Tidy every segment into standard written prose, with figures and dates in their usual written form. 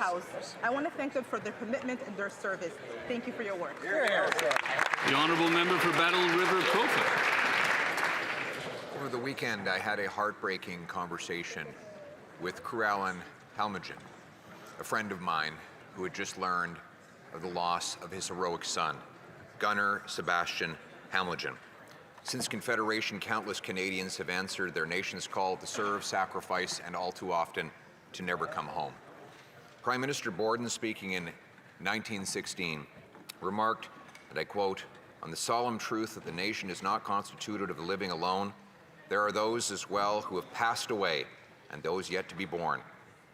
House. I want to thank them for their commitment and their service. Thank you for your work. The honourable member for Battle River Crowfoot. Over the weekend, I had a heartbreaking conversation with Crew-Allen Halmagen, a friend of mine who had just learned of the loss of his heroic son, Gunner Sebastian Halmagen. Since Confederation, countless Canadians have answered their nation's call to serve, sacrifice, and all too often to never come home. Prime Minister Borden, speaking in 1916, remarked, and I quote, "On the solemn truth that the nation is not constituted of the living alone, there are those as well who have passed away and those yet to be born.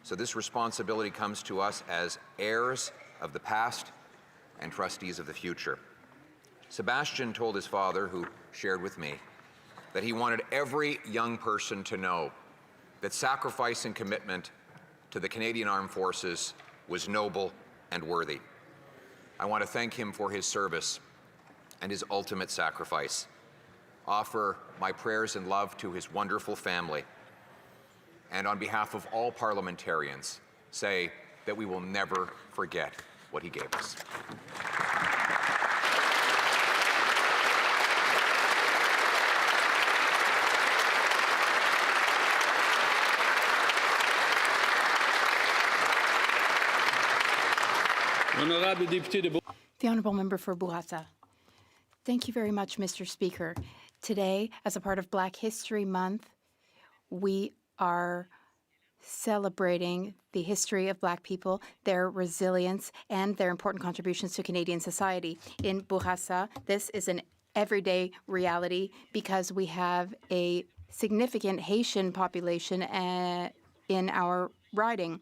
So this responsibility comes to us as heirs of the past and trustees of the future." Sebastian told his father, who shared with me, that he wanted every young person to know that sacrifice and commitment to the Canadian Armed Forces was noble and worthy. I want to thank him for his service and his ultimate sacrifice. Offer my prayers and love to his wonderful family, and on behalf of all parliamentarians, say that we will never forget what he gave us. The Honourable Member for Bourassa. Thank you very much, Mr. Speaker. Today, as a part of Black History Month, we are celebrating the history of Black people, their resilience, and their important contributions to Canadian society. In Bourassa, this is an everyday reality because we have a significant Haitian population in our riding.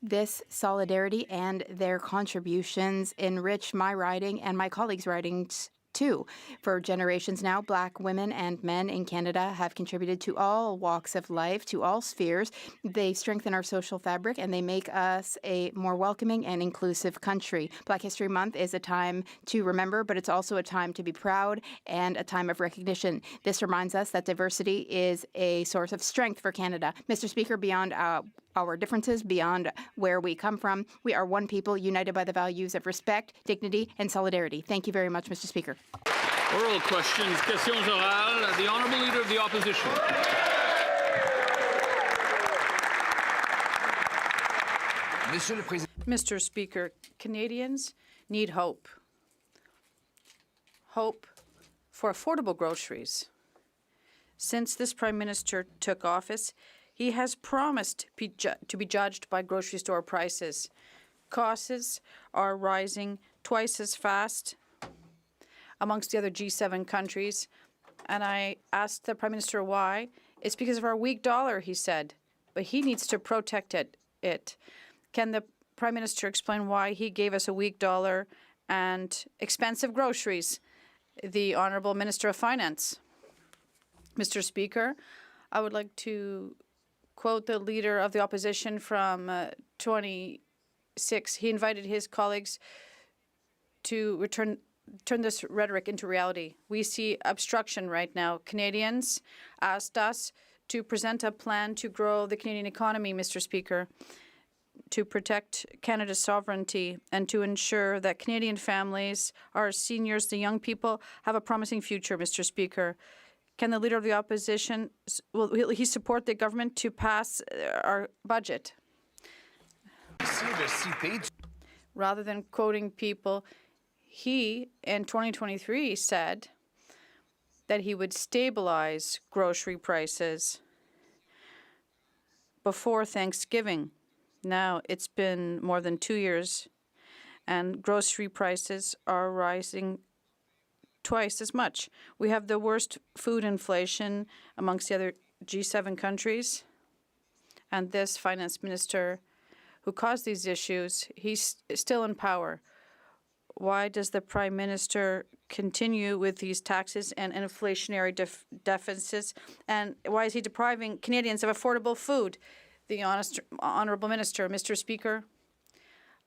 This solidarity and their contributions enrich my riding and my colleagues' ridings too. For generations now, Black women and men in Canada have contributed to all walks of life, to all spheres. They strengthen our social fabric and they make us a more welcoming and inclusive country. Black History Month is a time to remember, but it's also a time to be proud and a time of recognition. This reminds us that diversity is a source of strength for Canada. Mr. Speaker, beyond our differences, beyond where we come from, we are one people united by the values of respect, dignity, and solidarity. Thank you very much, Mr. Speaker. Oral questions, questions orales. The Honourable Leader of the Opposition. Mr. Speaker, Canadians need hope. Hope for affordable groceries. Since this Prime Minister took office, he has promised to be judged by grocery store prices. Costs are rising twice as fast amongst the other G7 countries. And I asked the Prime Minister why. It's because of our weak dollar, he said, but he needs to protect it. Can the Prime Minister explain why he gave us a weak dollar and expensive groceries? The Honourable Minister of Finance. Mr. Speaker, I would like to quote the Leader of the Opposition from 26. He invited his colleagues to turn this rhetoric into reality. We see obstruction right now. Canadians asked us to present a plan to grow the Canadian economy, Mr. Speaker, to protect Canada's sovereignty and to ensure that Canadian families, our seniors, the young people, have a promising future, Mr. Speaker. Can the Leader of the Opposition, will he support the government to pass our budget? Rather than quoting people, he, in 2023, said that he would stabilize grocery prices before Thanksgiving. Now, it's been more than 2 years, and grocery prices are rising twice as much. We have the worst food inflation amongst the other G7 countries, and this finance minister who caused these issues, he's still in power. Why does the Prime Minister continue with these taxes and inflationary deficits? And why is he depriving Canadians of affordable food? The Honourable Minister, Mr. Speaker,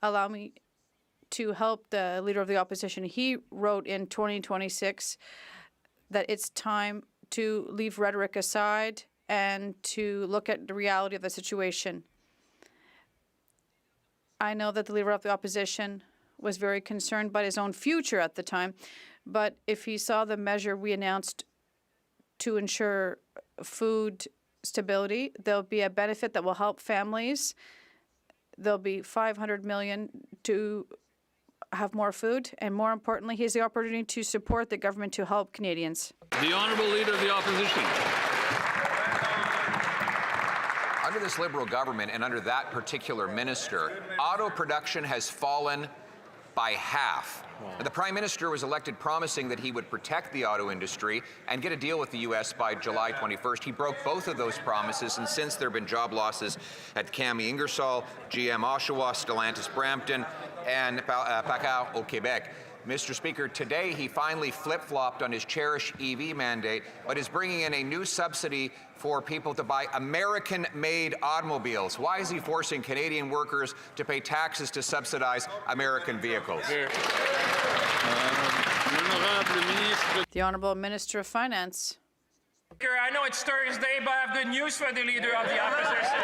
allow me to help the Leader of the Opposition. He wrote in 2026 that it's time to leave rhetoric aside and to look at the reality of the situation. I know that the Leader of the Opposition was very concerned about his own future at the time, but if he saw the measure we announced to ensure food stability, there'll be a benefit that will help families. There'll be $500 million to have more food, and more importantly, he has the opportunity to support the government to help Canadians. The Honourable Leader of the Opposition. Under this Liberal government and under that particular minister, auto production has fallen by half. The Prime Minister was elected promising that he would protect the auto industry and get a deal with the U.S. by July 21st. He broke both of those promises, and since there have been job losses at Cami Ingersoll, GM Oshawa, Stellantis Brampton, and Pacao au Québec. Mr. Speaker, today he finally flip-flopped on his cherished EV mandate, but is bringing in a new subsidy for people to buy American-made automobiles. Why is he forcing Canadian workers to pay taxes to subsidize American vehicles? The Honourable Minister of Finance. I know it's Thursday, but I have good news for the Leader of the Opposition.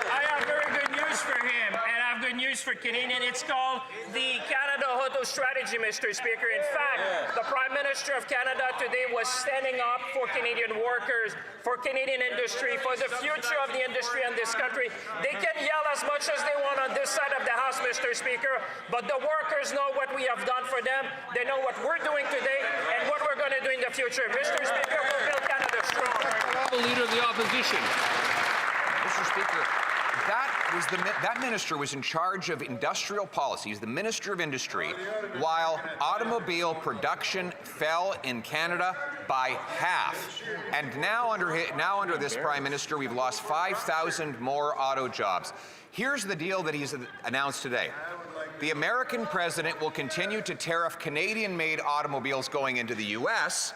I have very good news for him, and I have good news for Canadian. It's called the Canada Auto Strategy, Mr. Speaker. In fact, the Prime Minister of Canada today was standing up for Canadian workers, for Canadian industry, for the future of the industry in this country. They can yell as much as they want on this side of the House, Mr. Speaker, but the workers know what we have done for them. They know what we're doing today and what we're going to do in the future. Mr. Speaker, we'll build Canada strong. The Leader of the Opposition. Mr. Speaker, that minister was in charge of industrial policies, the Minister of Industry, while automobile production fell in Canada by half. And now under this Prime Minister, we've lost 5,000 more auto jobs. Here's the deal that he's announced today. The American president will continue to tariff Canadian-made automobiles going into the U.S.,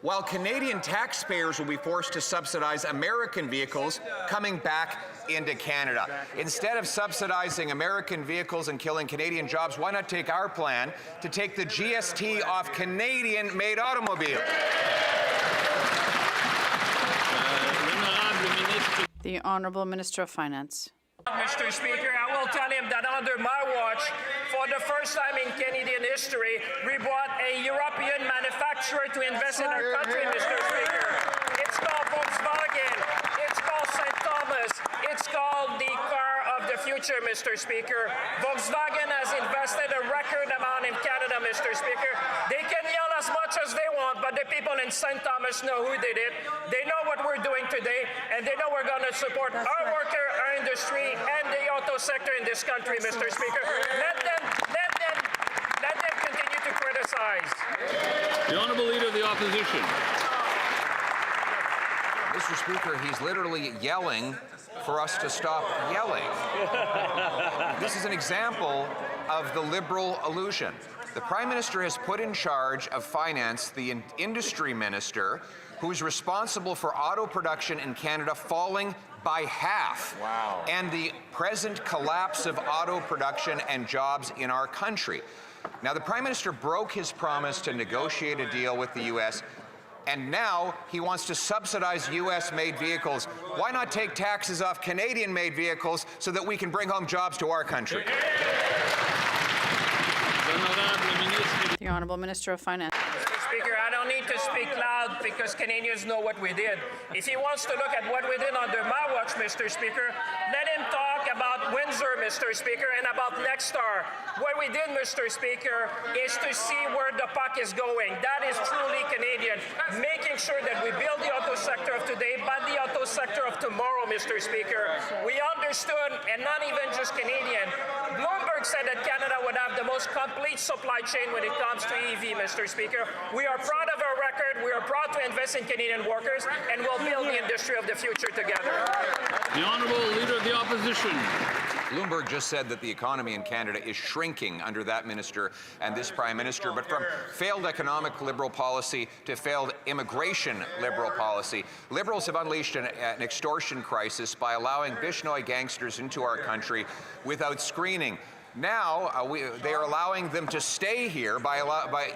while Canadian taxpayers will be forced to subsidize American vehicles coming back into Canada. Instead of subsidizing American vehicles and killing Canadian jobs, why not take our plan to take the GST off Canadian-made automobiles? The Honourable Minister of Finance. Mr. Speaker, I will tell him that under my watch, for the first time in Canadian history, we brought a European manufacturer to invest in our country, Mr. Speaker. It's called Volkswagen. It's called St. Thomas. It's called the car of the future, Mr. Speaker. Volkswagen has invested a record amount in Canada, Mr. Speaker. They can yell as much as they want, but the people in St. Thomas know who did it. They know what we're doing today, and they know we're going to support our worker, our industry, and the auto sector in this country, Mr. Speaker. Let them continue to criticize. The Honourable Leader of the Opposition. Mr. Speaker, he's literally yelling for us to stop yelling. This is an example of the Liberal illusion. The Prime Minister has put in charge of finance the industry minister who's responsible for auto production in Canada falling by half. Wow. And the present collapse of auto production and jobs in our country. Now, the Prime Minister broke his promise to negotiate a deal with the U.S., and now he wants to subsidize U.S.-made vehicles. Why not take taxes off Canadian-made vehicles so that we can bring home jobs to our country? The Honourable Minister of Finance. Speaker, I don't need to speak loud because Canadians know what we did. If he wants to look at what we did under my watch, Mr. Speaker, let him talk about Windsor, Mr. Speaker, and about Nexstar. What we did, Mr. Speaker, is to see where the puck is going. That is truly Canadian. Making sure that we build the auto sector of today, but the auto sector of tomorrow, Mr. Speaker. We understood, and not even just Canadian, Bloomberg said that Canada would have the most complete supply chain when it comes to EV, Mr. Speaker. We are proud of our record. We are proud to invest in Canadian workers, and we'll build the industry of the future together. The Honourable Leader of the Opposition. Bloomberg just said that the economy in Canada is shrinking under that minister and this Prime Minister, but from failed economic Liberal policy to failed immigration Liberal policy, Liberals have unleashed an extortion crisis by allowing Bishnoi gangsters into our country without screening. Now, they are allowing them to stay here by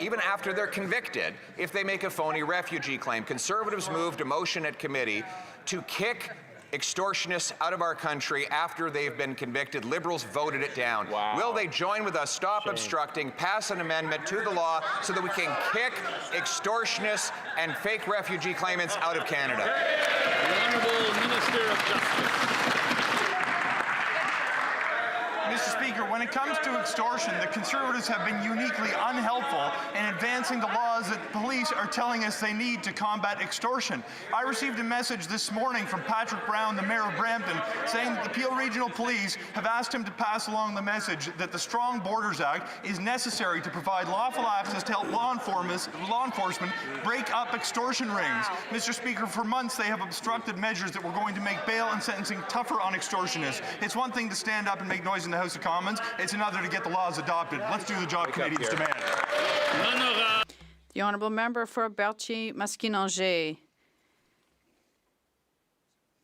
even after they're convicted if they make a phony refugee claim. Conservatives moved a motion at committee to kick extortionists out of our country after they've been convicted. Liberals voted it down. Wow. Will they join with us, stop obstructing, pass an amendment to the law so that we can kick extortionists and fake refugee claimants out of Canada? The Honourable Minister of Justice. Mr. Speaker, when it comes to extortion, the Conservatives have been uniquely unhelpful in advancing the laws that police are telling us they need to combat extortion. I received a message this morning from Patrick Brown, the Mayor of Brampton, saying that the Peel Regional Police have asked him to pass along the message that the Strong Borders Act is necessary to provide lawful access to help law enforcement break up extortion rings. Mr. Speaker, for months they have obstructed measures that were going to make bail and sentencing tougher on extortionists. It's one thing to stand up and make noise in the House of Commons, it's another to get the laws adopted. Let's do the job Canadians demand. The Honourable Member for Berthier-Maskinangé.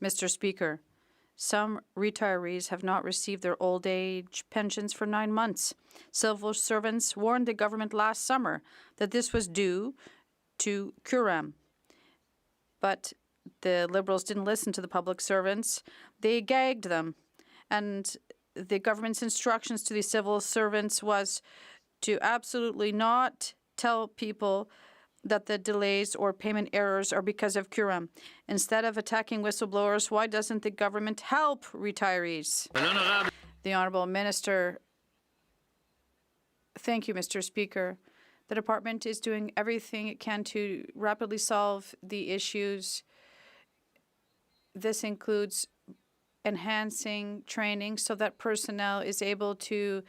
Mr. Speaker, some retirees have not received their old age pensions for 9 months. Civil servants warned the government last summer that this was due to Curam. But the Liberals didn't listen to the public servants. They gagged them. And the government's instructions to the civil servants was to absolutely not tell people that the delays or payment errors are because of Curam. Instead of attacking whistleblowers, why doesn't the government help retirees? The Honourable Minister. Thank you, Mr. Speaker. The department is doing everything it can to rapidly solve the issues. This includes enhancing training so that personnel is able to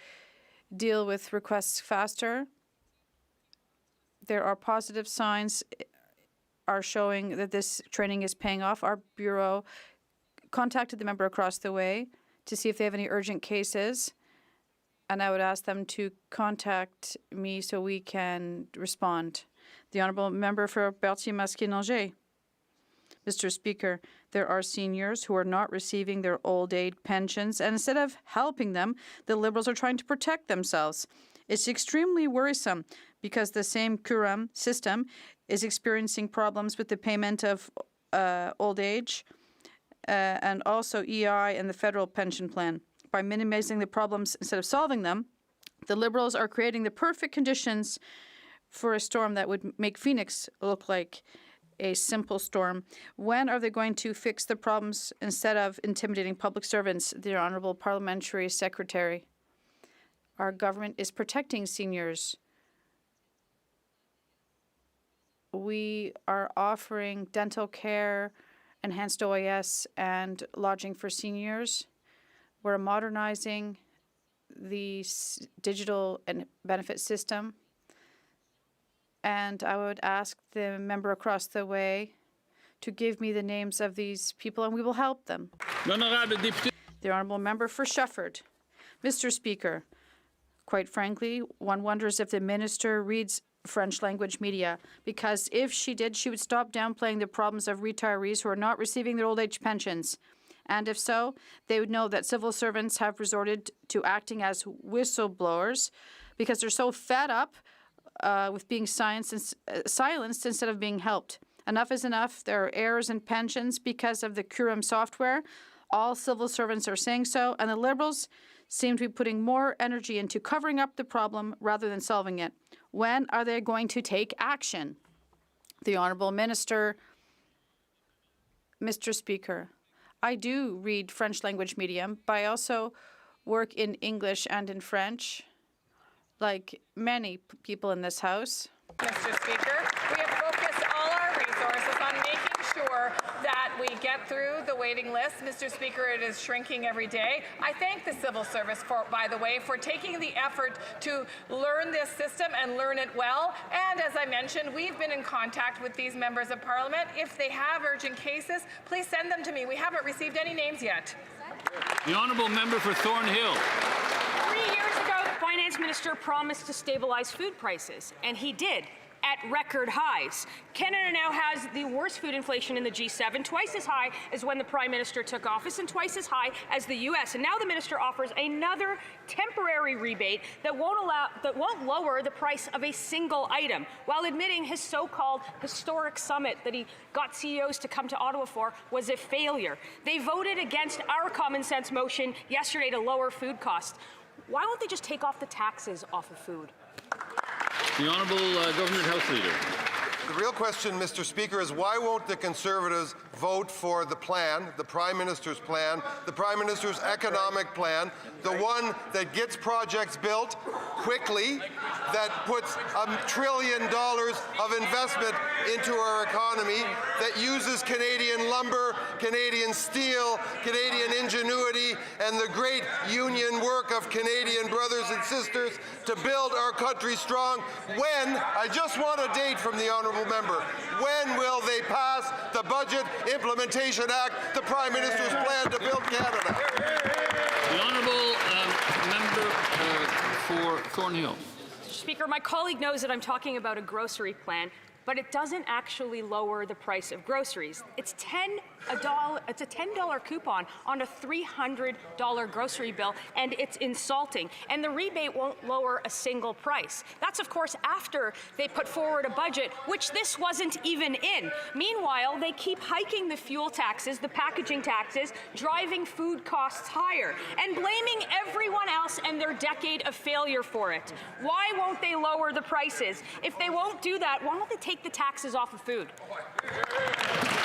deal with requests faster. There are positive signs are showing that this training is paying off. Our bureau contacted the member across the way to see if they have any urgent cases, and I would ask them to contact me so we can respond. The Honourable Member for Berthier-Maskinangé. Mr. Speaker, there are seniors who are not receiving their old age pensions, and instead of helping them, the Liberals are trying to protect themselves. It's extremely worrisome because the same Curam system is experiencing problems with the payment of old age and also EI and the federal pension plan. By minimizing the problems instead of solving them, the Liberals are creating the perfect conditions for a storm that would make Phoenix look like a simple storm. When are they going to fix the problems instead of intimidating public servants? The Honourable Parliamentary Secretary. Our government is protecting seniors. We are offering dental care, enhanced OAS, and lodging for seniors. We're modernizing the digital and benefit system. And I would ask the member across the way to give me the names of these people, and we will help them. The Honourable Member for Shefford. Mr. Speaker, quite frankly, one wonders if the minister reads French language media, because if she did, she would stop downplaying the problems of retirees who are not receiving their old age pensions. And if so, they would know that civil servants have resorted to acting as whistleblowers because they're so fed up with being silenced instead of being helped. Enough is enough. There are errors in pensions because of the Curam software. All civil servants are saying so, and the Liberals seem to be putting more energy into covering up the problem rather than solving it. When are they going to take action? The Honourable Minister. Mr. Speaker, I do read French language medium, but I also work in English and in French, like many people in this House. Mr. Speaker, we have focused all our resources on making sure that we get through the waiting list. Mr. Speaker, it is shrinking every day. I thank the civil service, by the way, for taking the effort to learn this system and learn it well. And as I mentioned, we've been in contact with these members of Parliament. If they have urgent cases, please send them to me. We haven't received any names yet. The Honourable Member for Thornhill. 3 years ago, the Finance Minister promised to stabilize food prices, and he did. at record highs. Canada now has the worst food inflation in the G7, twice as high as when the Prime Minister took office and twice as high as the U.S. And now the Minister offers another temporary rebate that won't lower the price of a single item, while admitting his so-called historic summit that he got CEOs to come to Ottawa for was a failure. They voted against our common sense motion yesterday to lower food costs. Why won't they just take off the taxes off of food? The Honourable Government House Leader. The real question, Mr. Speaker, is why won't the Conservatives vote for the plan, the Prime Minister's plan, the Prime Minister's economic plan, the one that gets projects built quickly, that puts $1 trillion of investment into our economy, that uses Canadian lumber, Canadian steel, Canadian ingenuity, and the great union work of Canadian brothers and sisters to build our country strong? When, I just want a date from the Honourable Member, when will they pass the Budget Implementation Act, the Prime Minister's plan to build Canada? The Honourable Member for Thornhill. Speaker, my colleague knows that I'm talking about a grocery plan, but it doesn't actually lower the price of groceries. It's a $10 coupon on a $300 grocery bill, and it's insulting. And the rebate won't lower a single price. That's, of course, after they put forward a budget, which this wasn't even in. Meanwhile, they keep hiking the fuel taxes, the packaging taxes, driving food costs higher, and blaming everyone else and their decade of failure for it. Why won't they lower the prices? If they won't do that, why don't they take the taxes off of food?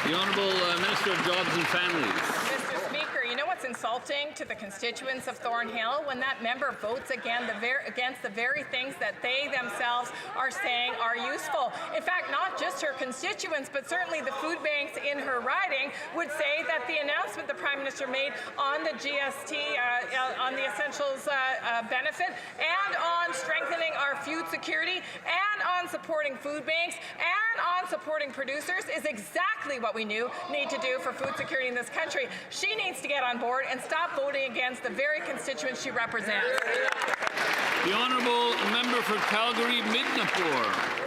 The Honourable Minister of Jobs and Families. Mr. Speaker, you know what's insulting to the constituents of Thornhill? When that member votes against the very things that they themselves are saying are useful. In fact, not just her constituents, but certainly the food banks in her riding would say that the announcement the Prime Minister made on the GST, on the essentials benefit, and on strengthening our food security, and on supporting food banks, and on supporting producers is exactly what we need to do for food security in this country. She needs to get on board and stop voting against the very constituents she represents. The Honourable Member for Calgary-Midnapore.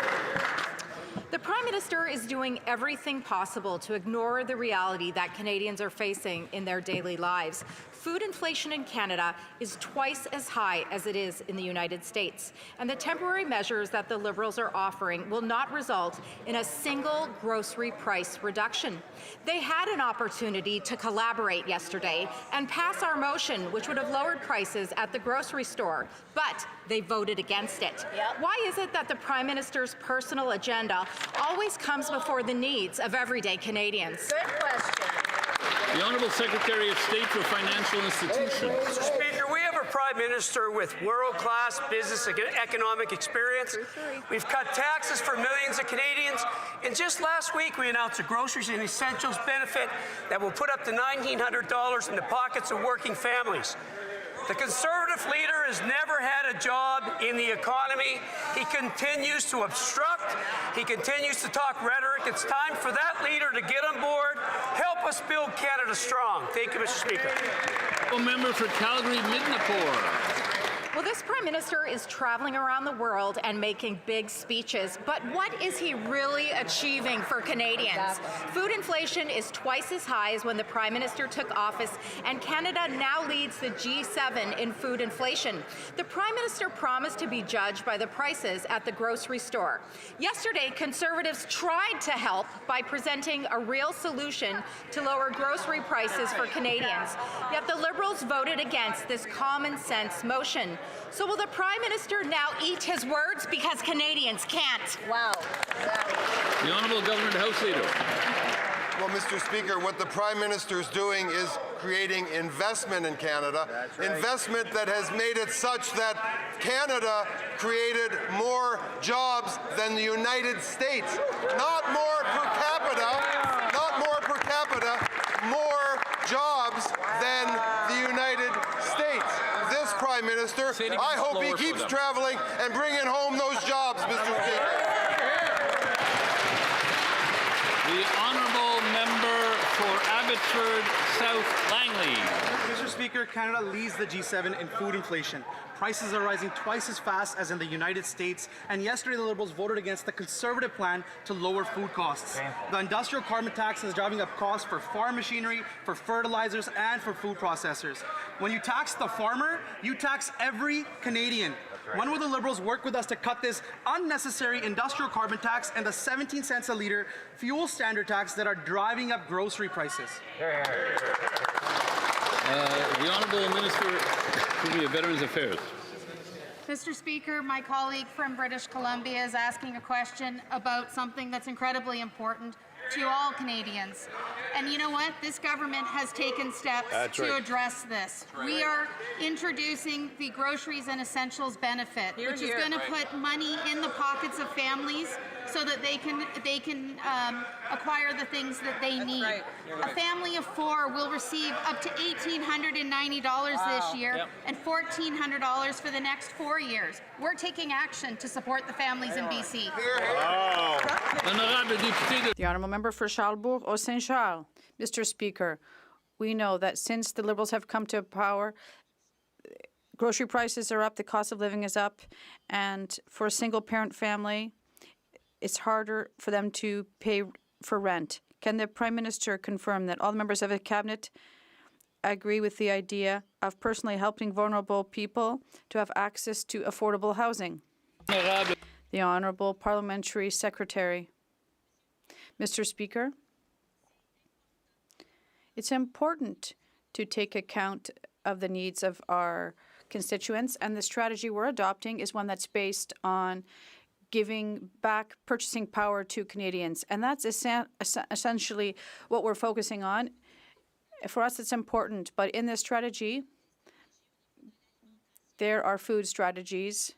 The Prime Minister is doing everything possible to ignore the reality that Canadians are facing in their daily lives. Food inflation in Canada is twice as high as it is in the United States, and the temporary measures that the Liberals are offering will not result in a single grocery price reduction. They had an opportunity to collaborate yesterday and pass our motion, which would have lowered prices at the grocery store, but they voted against it. Why is it that the Prime Minister's personal agenda always comes before the needs of everyday Canadians? Good question. The Honourable Secretary of State for Financial Institutions. Mr. Speaker, we have a Prime Minister with world-class business and economic experience. We've cut taxes for millions of Canadians, and just last week we announced a groceries and essentials benefit that will put up to $1,900 in the pockets of working families. The Conservative leader has never had a job in the economy. He continues to obstruct. He continues to talk rhetoric. It's time for that leader to get on board, help us build Canada strong. Thank you, Mr. Speaker. Member for Calgary-Midnapore. Well, this Prime Minister is traveling around the world and making big speeches, but what is he really achieving for Canadians? Food inflation is twice as high as when the Prime Minister took office, and Canada now leads the G7 in food inflation. The Prime Minister promised to be judged by the prices at the grocery store. Yesterday, Conservatives tried to help by presenting a real solution to lower grocery prices for Canadians, yet the Liberals voted against this common sense motion. So will the Prime Minister now eat his words because Canadians can't? Wow. The Honourable Government House Leader. Well, Mr. Speaker, what the Prime Minister is doing is creating investment in Canada, investment that has made it such that Canada created more jobs than the United States. Not more per capita, not more per capita, more jobs than the United States. This Prime Minister, I hope he keeps traveling and bringing home those jobs, Mr. Speaker. The Honourable Member for Abbotsford South Langley. Mr. Speaker, Canada leads the G7 in food inflation. prices are rising twice as fast as in the United States, and yesterday the Liberals voted against the Conservative plan to lower food costs. The industrial carbon tax is driving up costs for farm machinery, for fertilizers, and for food processors. When you tax the farmer, you tax every Canadian. When will the Liberals work with us to cut this unnecessary industrial carbon tax and the 17 cents a litre fuel standard tax that are driving up grocery prices? The Honourable Minister of Veterans Affairs. Mr. Speaker, my colleague from British Columbia is asking a question about something that's incredibly important to all Canadians. And you know what? This government has taken steps to address this. We are introducing the Groceries and Essentials benefit, which is going to put money in the pockets of families so that they can acquire the things that they need. A family of 4 will receive up to $1,890 this year and $1,400 for the next 4 years. We're taking action to support the families in BC. The Honourable Member for Charlebourg au Saint-Charles. Mr. Speaker, we know that since the Liberals have come to power, grocery prices are up, the cost of living is up, and for a single-parent family, it's harder for them to pay for rent. Can the Prime Minister confirm that all the members of the Cabinet agree with the idea of personally helping vulnerable people to have access to affordable housing? The Honourable Parliamentary Secretary. Mr. Speaker, it's important to take account of the needs of our constituents, and the strategy we're adopting is one that's based on giving back purchasing power to Canadians. And that's essentially what we're focusing on. For us, it's important. But in this strategy, there are food strategies.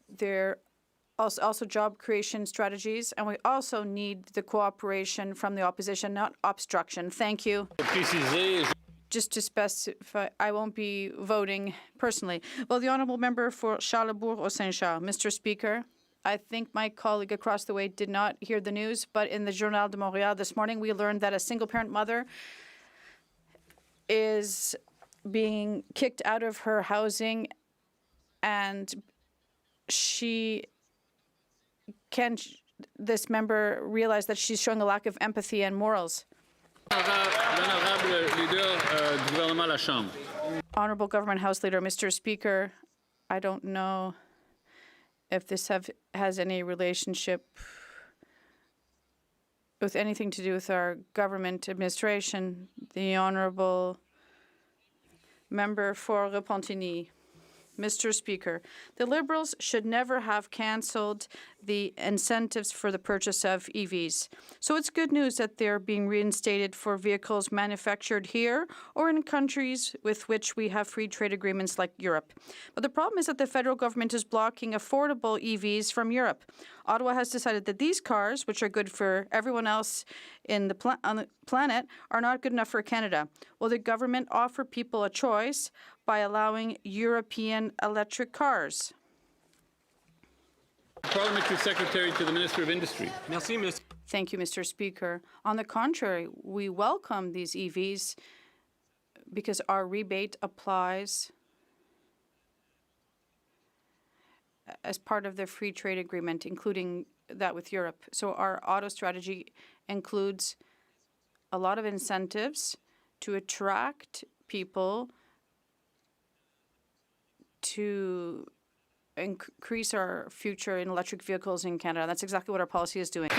There are also job creation strategies. And we also need the cooperation from the opposition, not obstruction. Thank you. Just to specify, I won't be voting personally. Well, the Honourable Member for Charlebourg au Saint-Charles. Mr. Speaker, I think my colleague across the way did not hear the news, but in the Journal de Montréal this morning, we learned that a single-parent mother is being kicked out of her housing, and this member realized that she's showing a lack of empathy and morals. Honourable Government House Leader, Mr. Speaker, I don't know if this has any relationship with anything to do with our government administration. The Honourable Member for Repentigny. Mr. Speaker, the Liberals should never have cancelled the incentives for the purchase of EVs. So it's good news that they're being reinstated for vehicles manufactured here or in countries with which we have free trade agreements like Europe. But the problem is that the federal government is blocking affordable EVs from Europe. Ottawa has decided that these cars, which are good for everyone else on the planet, are not good enough for Canada. Will the government offer people a choice by allowing European electric cars? Parliamentary Secretary to the Minister of Industry. Thank you, Mr. Speaker. On the contrary, we welcome these EVs because our rebate applies as part of the free trade agreement, including that with Europe. So our auto strategy includes a lot of incentives to attract people to increase our future in electric vehicles in Canada. That's exactly what our policy is doing.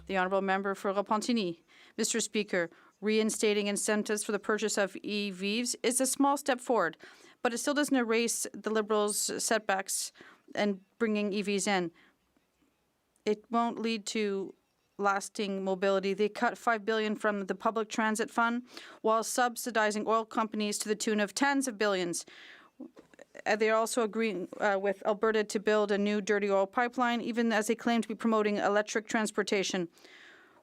The Honourable Member for Repentigny. Mr. Speaker, reinstating incentives for the purchase of EVs is a small step forward, but it still doesn't erase the Liberals' setbacks and bringing EVs in. It won't lead to lasting mobility. They cut $5 billion from the public transit fund while subsidizing oil companies to the tune of tens of billions. They're also agreeing with Alberta to build a new dirty oil pipeline, even as they claim to be promoting electric transportation.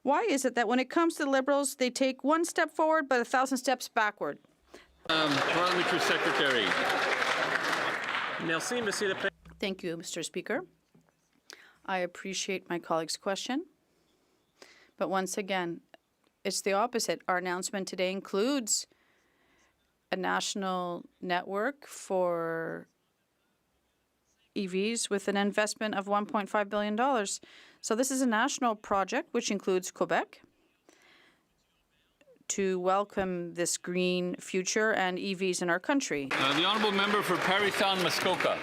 Why is it that when it comes to the Liberals, they take one step forward but 1,000 steps backward? Parliamentary Secretary. Thank you, Mr. Speaker. I appreciate my colleague's question. But once again, it's the opposite. Our announcement today includes a national network for EVs with an investment of $1.5 billion. So this is a national project which includes Quebec to welcome this green future and EVs in our country. The honourable member for Parry Sound Muskoka.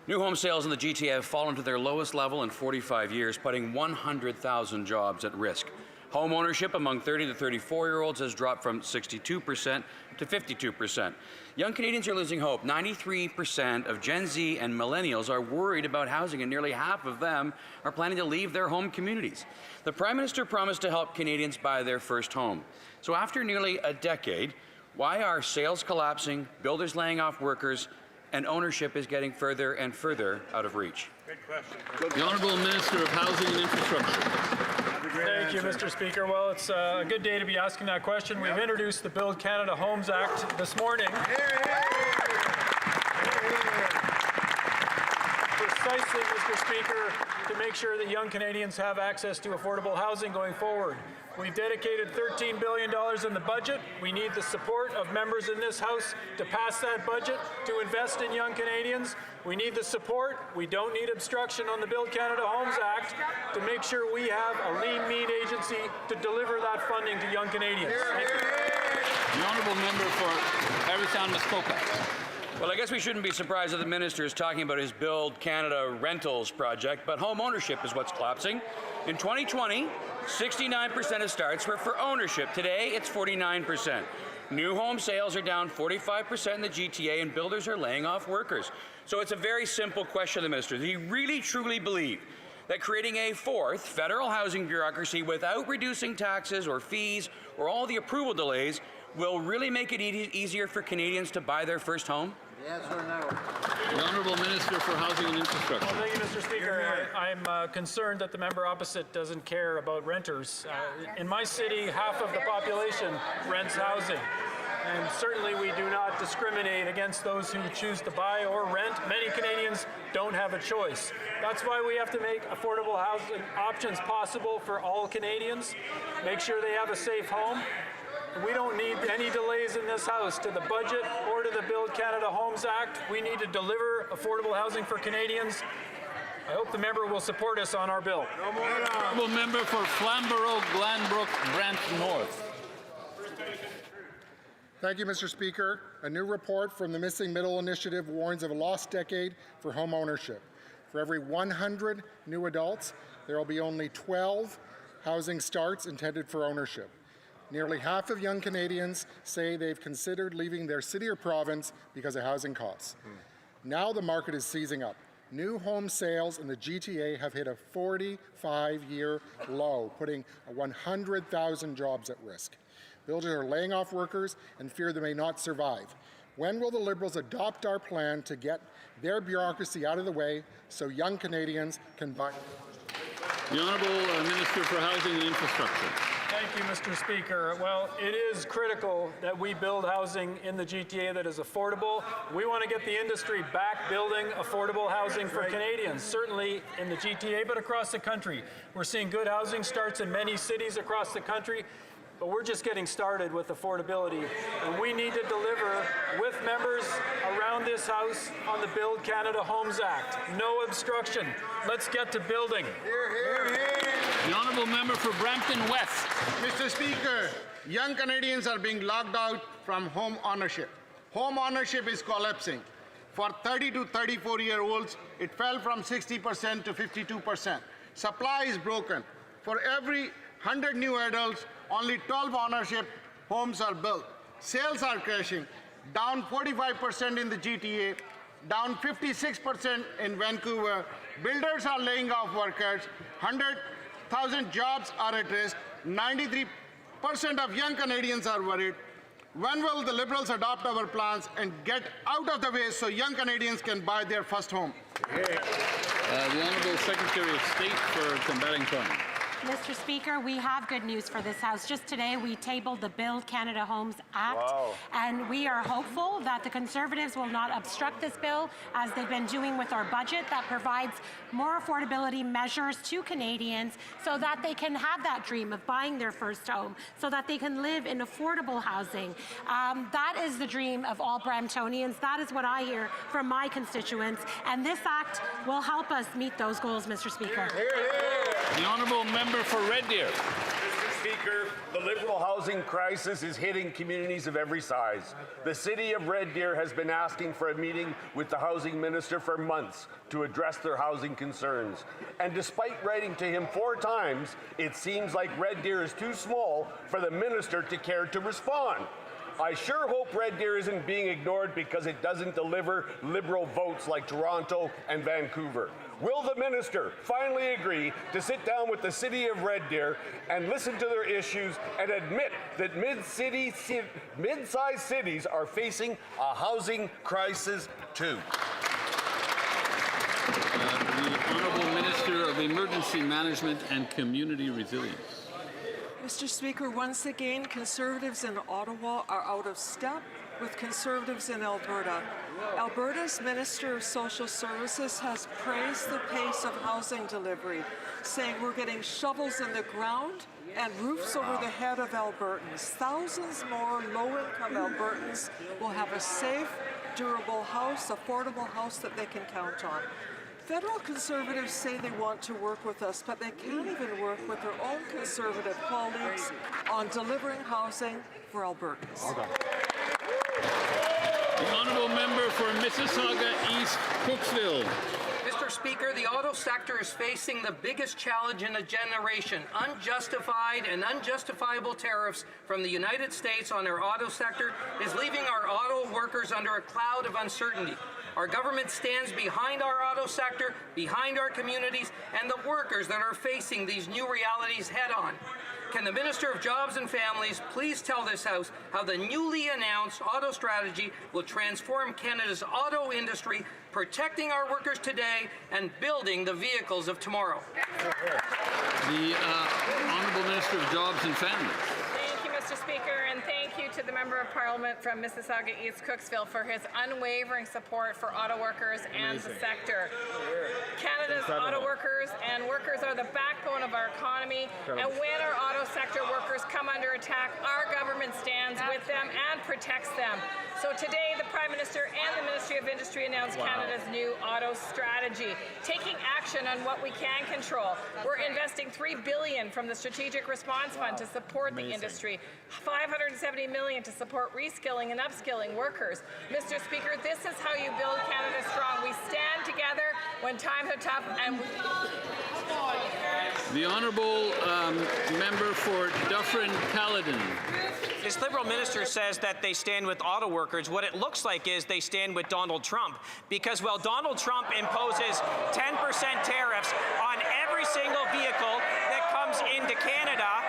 New home sales in the GTA have fallen to their lowest level in 45 years, putting 100,000 jobs at risk. Home ownership among 30 to 34-year-olds has dropped from 62% to 52%. Young Canadians are losing hope. 93% of Gen Z and millennials are worried about housing, and nearly half of them are planning to leave their home communities. The Prime Minister promised to help Canadians buy their first home. So after nearly a decade, why are sales collapsing, builders laying off workers, and ownership is getting further and further out of reach? Good question. The Honourable Minister of Housing and Infrastructure. Thank you, Mr. Speaker. Well, it's a good day to be asking that question. We've introduced the Build Canada Homes Act this morning. Precisely, Mr. Speaker, to make sure that young Canadians have access to affordable housing going forward. We've dedicated $13 billion in the budget. We need the support of members in this House to pass that budget, to invest in young Canadians. We need the support. We don't need obstruction on the Build Canada Homes Act to make sure we have a lean, mean agency to deliver that funding to young Canadians. Thank you. The honourable member for Parry Sound Muskoka. Well, I guess we shouldn't be surprised that the minister is talking about his Build Canada Rentals project, but home ownership is what's collapsing. In 2020, 69% of starts were for ownership. Today, it's 49%. New home sales are down 45% in the GTA, and builders are laying off workers. So it's a very simple question to the minister. Do you really, truly believe that creating a fourth federal housing bureaucracy without reducing taxes or fees or all the approval delays will really make it easier for Canadians to buy their first home? Yes or no? The Honourable Minister for Housing and Infrastructure. Well, thank you, Mr. Speaker. I'm concerned that the member opposite doesn't care about renters. In my city, half of the population rents housing. And certainly we do not discriminate against those who choose to buy or rent. Many Canadians don't have a choice. That's why we have to make affordable housing options possible for all Canadians, make sure they have a safe home. We don't need any delays in this House to the budget or to the Build Canada Homes Act. We need to deliver affordable housing for Canadians. I hope the member will support us on our bill. Honourable member for Flamborough, Glanbrook, Brant North. Thank you, Mr. Speaker. A new report from the Missing Middle Initiative warns of a lost decade for home ownership. For every 100 new adults, there will be only 12 housing starts intended for ownership. Nearly half of young Canadians say they've considered leaving their city or province because of housing costs. Now the market is seizing up. New home sales in the GTA have hit a 45-year low, putting 100,000 jobs at risk. Builders are laying off workers and fear they may not survive. When will the Liberals adopt our plan to get their bureaucracy out of the way so young Canadians can buy? The Honourable Minister for Housing and Infrastructure. Thank you, Mr. Speaker. Well, it is critical that we build housing in the GTA that is affordable. We want to get the industry back building affordable housing for Canadians, certainly in the GTA, but across the country. We're seeing good housing starts in many cities across the country, but we're just getting started with affordability. And we need to deliver with members around this House on the Build Canada Homes Act. No obstruction. Let's get to building. Hear, hear, hear. The Honourable Member for Brampton West. Mr. Speaker, young Canadians are being locked out from home ownership. Home ownership is collapsing. For 30 to 34-year-olds, it fell from 60% to 52%. Supply is broken. For every 100 new adults, only 12 ownership homes are built. Sales are crashing, down 45% in the GTA, down 56% in Vancouver. Builders are laying off workers. 100,000 jobs are at risk. 93% of young Canadians are worried. When will the Liberals adopt our plans and get out of the way so young Canadians can buy their first home? The Honourable Secretary of State for Combating Crime. Mr. Speaker, we have good news for this House. Just today, we tabled the Build Canada Homes Act, and we are hopeful that the Conservatives will not obstruct this bill, as they've been doing with our budget that provides more affordability measures to Canadians so that they can have that dream of buying their first home, so that they can live in affordable housing. That is the dream of all Bramptonians. That is what I hear from my constituents, and this act will help us meet those goals, Mr. Speaker. The honourable member for Red Deer. Mr. Speaker, the Liberal housing crisis is hitting communities of every size. The City of Red Deer has been asking for a meeting with the Housing Minister for months to address their housing concerns. And despite writing to him 4 times, it seems like Red Deer is too small for the Minister to care to respond. I sure hope Red Deer isn't being ignored because it doesn't deliver Liberal votes like Toronto and Vancouver. Will the Minister finally agree to sit down with the City of Red Deer and listen to their issues and admit that mid-sized cities are facing a housing crisis too? The Honourable Minister of Emergency Management and Community Resilience. Mr. Speaker, once again, Conservatives in Ottawa are out of step with Conservatives in Alberta. Alberta's Minister of Social Services has praised the pace of housing delivery, saying we're getting shovels in the ground and roofs over the head of Albertans. Thousands more low-income Albertans will have a safe, durable house, affordable house that they can count on. Federal Conservatives say they want to work with us, but they can't even work with their own Conservative colleagues on delivering housing for Albertans. The honourable member for Mississauga East Cooksville. Mr. Speaker, the auto sector is facing the biggest challenge in a generation. Unjustified and unjustifiable tariffs from the United States on our auto sector is leaving our auto workers under a cloud of uncertainty. Our government stands behind our auto sector, behind our communities, and the workers that are facing these new realities head on. Can the Minister of Jobs and Families please tell this House how the newly announced auto strategy will transform Canada's auto industry, protecting our workers today and building the vehicles of tomorrow? The Honourable Minister of Jobs and Families. Thank you, Mr. Speaker, and thank you to the Member of Parliament from Mississauga East Cooksville for his unwavering support for auto workers and the sector. Canada's auto workers and workers are the backbone of our economy, and when our auto sector workers come under attack, our government stands with them and protects them. So today, the Prime Minister and the Ministry of Industry announced Canada's new auto strategy, taking action on what we can control. We're investing $3 billion from the Strategic Response Fund to support the industry, $570 million to support reskilling and upskilling workers. Mr. Speaker, this is how you build Canada strong. We stand together when times are tough, and The Honourable member for Dufferin-Caledon. This Liberal minister says that they stand with auto workers. What it looks like is they stand with Donald Trump, because while Donald Trump imposes 10% tariffs on every single vehicle that comes into Canada,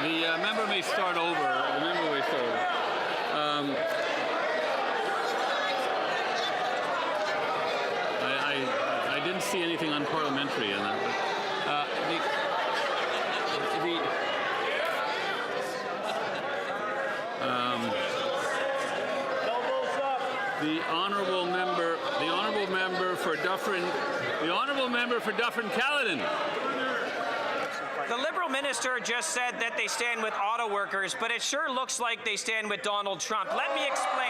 the member may start over. The member may start over. I didn't see anything unparliamentary in that. The honourable member for Dufferin-Caledon. the Liberal minister just said that they stand with auto workers, but it sure looks like they stand with Donald Trump. Let me explain.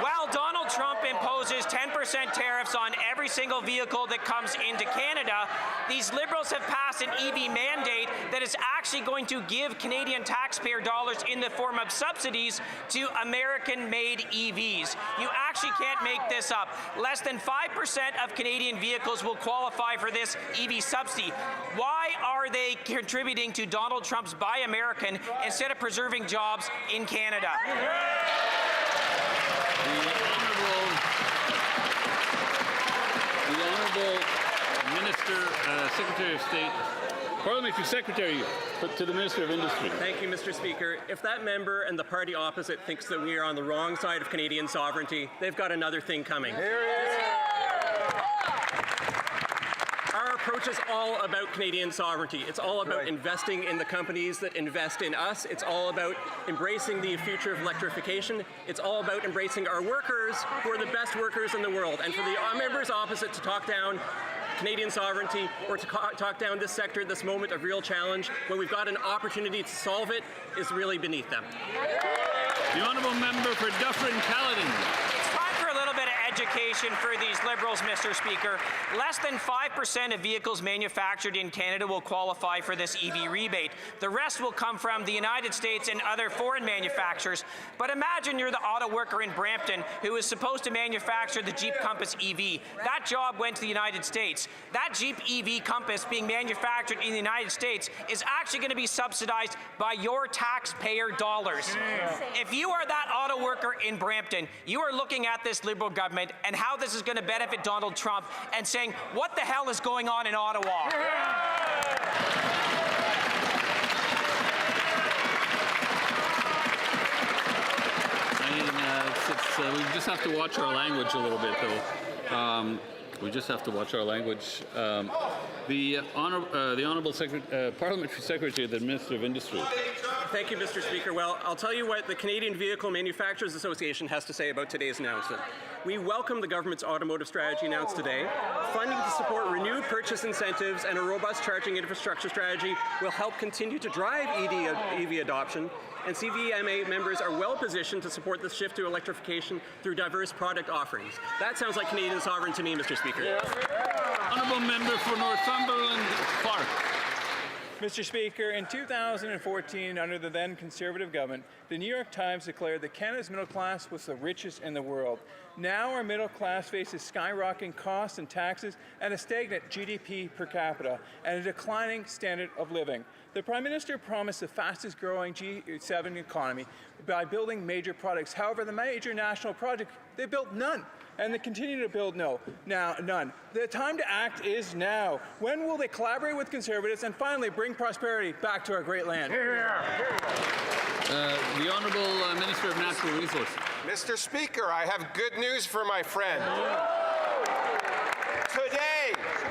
While Donald Trump imposes 10% tariffs on every single vehicle that comes into Canada, these Liberals have passed an EV mandate that is actually going to give Canadian taxpayer dollars in the form of subsidies to American-made EVs. You actually can't make this up. Less than 5% of Canadian vehicles will qualify for this EV subsidy. Why are they contributing to Donald Trump's Buy American instead of preserving jobs in Canada? The Honourable Minister, Secretary of State Parliamentary Secretary to the Minister of Industry. Thank you, Mr. Speaker. If that member and the party opposite thinks that we are on the wrong side of Canadian sovereignty, they've got another thing coming. Our approach is all about Canadian sovereignty. It's all about investing in the companies that invest in us. It's all about embracing the future of electrification. It's all about embracing our workers, who are the best workers in the world. And for the members opposite to talk down Canadian sovereignty or to talk down this sector at this moment of real challenge, when we've got an opportunity to solve it, is really beneath them. The Honourable Member for Dufferin-Caledon. It's time for a little bit of education for these Liberals, Mr. Speaker. Less than 5% of vehicles manufactured in Canada will qualify for this EV rebate. The rest will come from the United States and other foreign manufacturers. But imagine you're the auto worker in Brampton who is supposed to manufacture the Jeep Compass EV. That job went to the United States. That Jeep EV Compass being manufactured in the United States is actually going to be subsidized by your taxpayer dollars. If you are that auto worker in Brampton, you are looking at this Liberal government and how this is going to benefit Donald Trump and saying, what the hell is going on in Ottawa? We just have to watch our language a little bit, though. We just have to watch our language. The Honourable Parliamentary Secretary of the Minister of Industry. Thank you, Mr. Speaker. Well, I'll tell you what the Canadian Vehicle Manufacturers Association has to say about today's announcement. We welcome the government's automotive strategy announced today. Funding to support renewed purchase incentives and a robust charging infrastructure strategy will help continue to drive EV adoption, and CVMA members are well positioned to support the shift to electrification through diverse product offerings. That sounds like Canadian sovereignty to me, Mr. Speaker. Honourable Member for Northumberland, Clark. Mr. Speaker, in 2014, under the then Conservative government, the New York Times declared that Canada's middle class was the richest in the world. Now our middle class faces skyrocketing costs and taxes and a stagnant GDP per capita and a declining standard of living. The Prime Minister promised the fastest growing G7 economy by building major projects. However, the major national project, they built none. And they continue to build none. The time to act is now. When will they collaborate with Conservatives and finally bring prosperity back to our great land? The Honourable Minister of Natural Resources. Mr. Speaker, I have good news for my friend.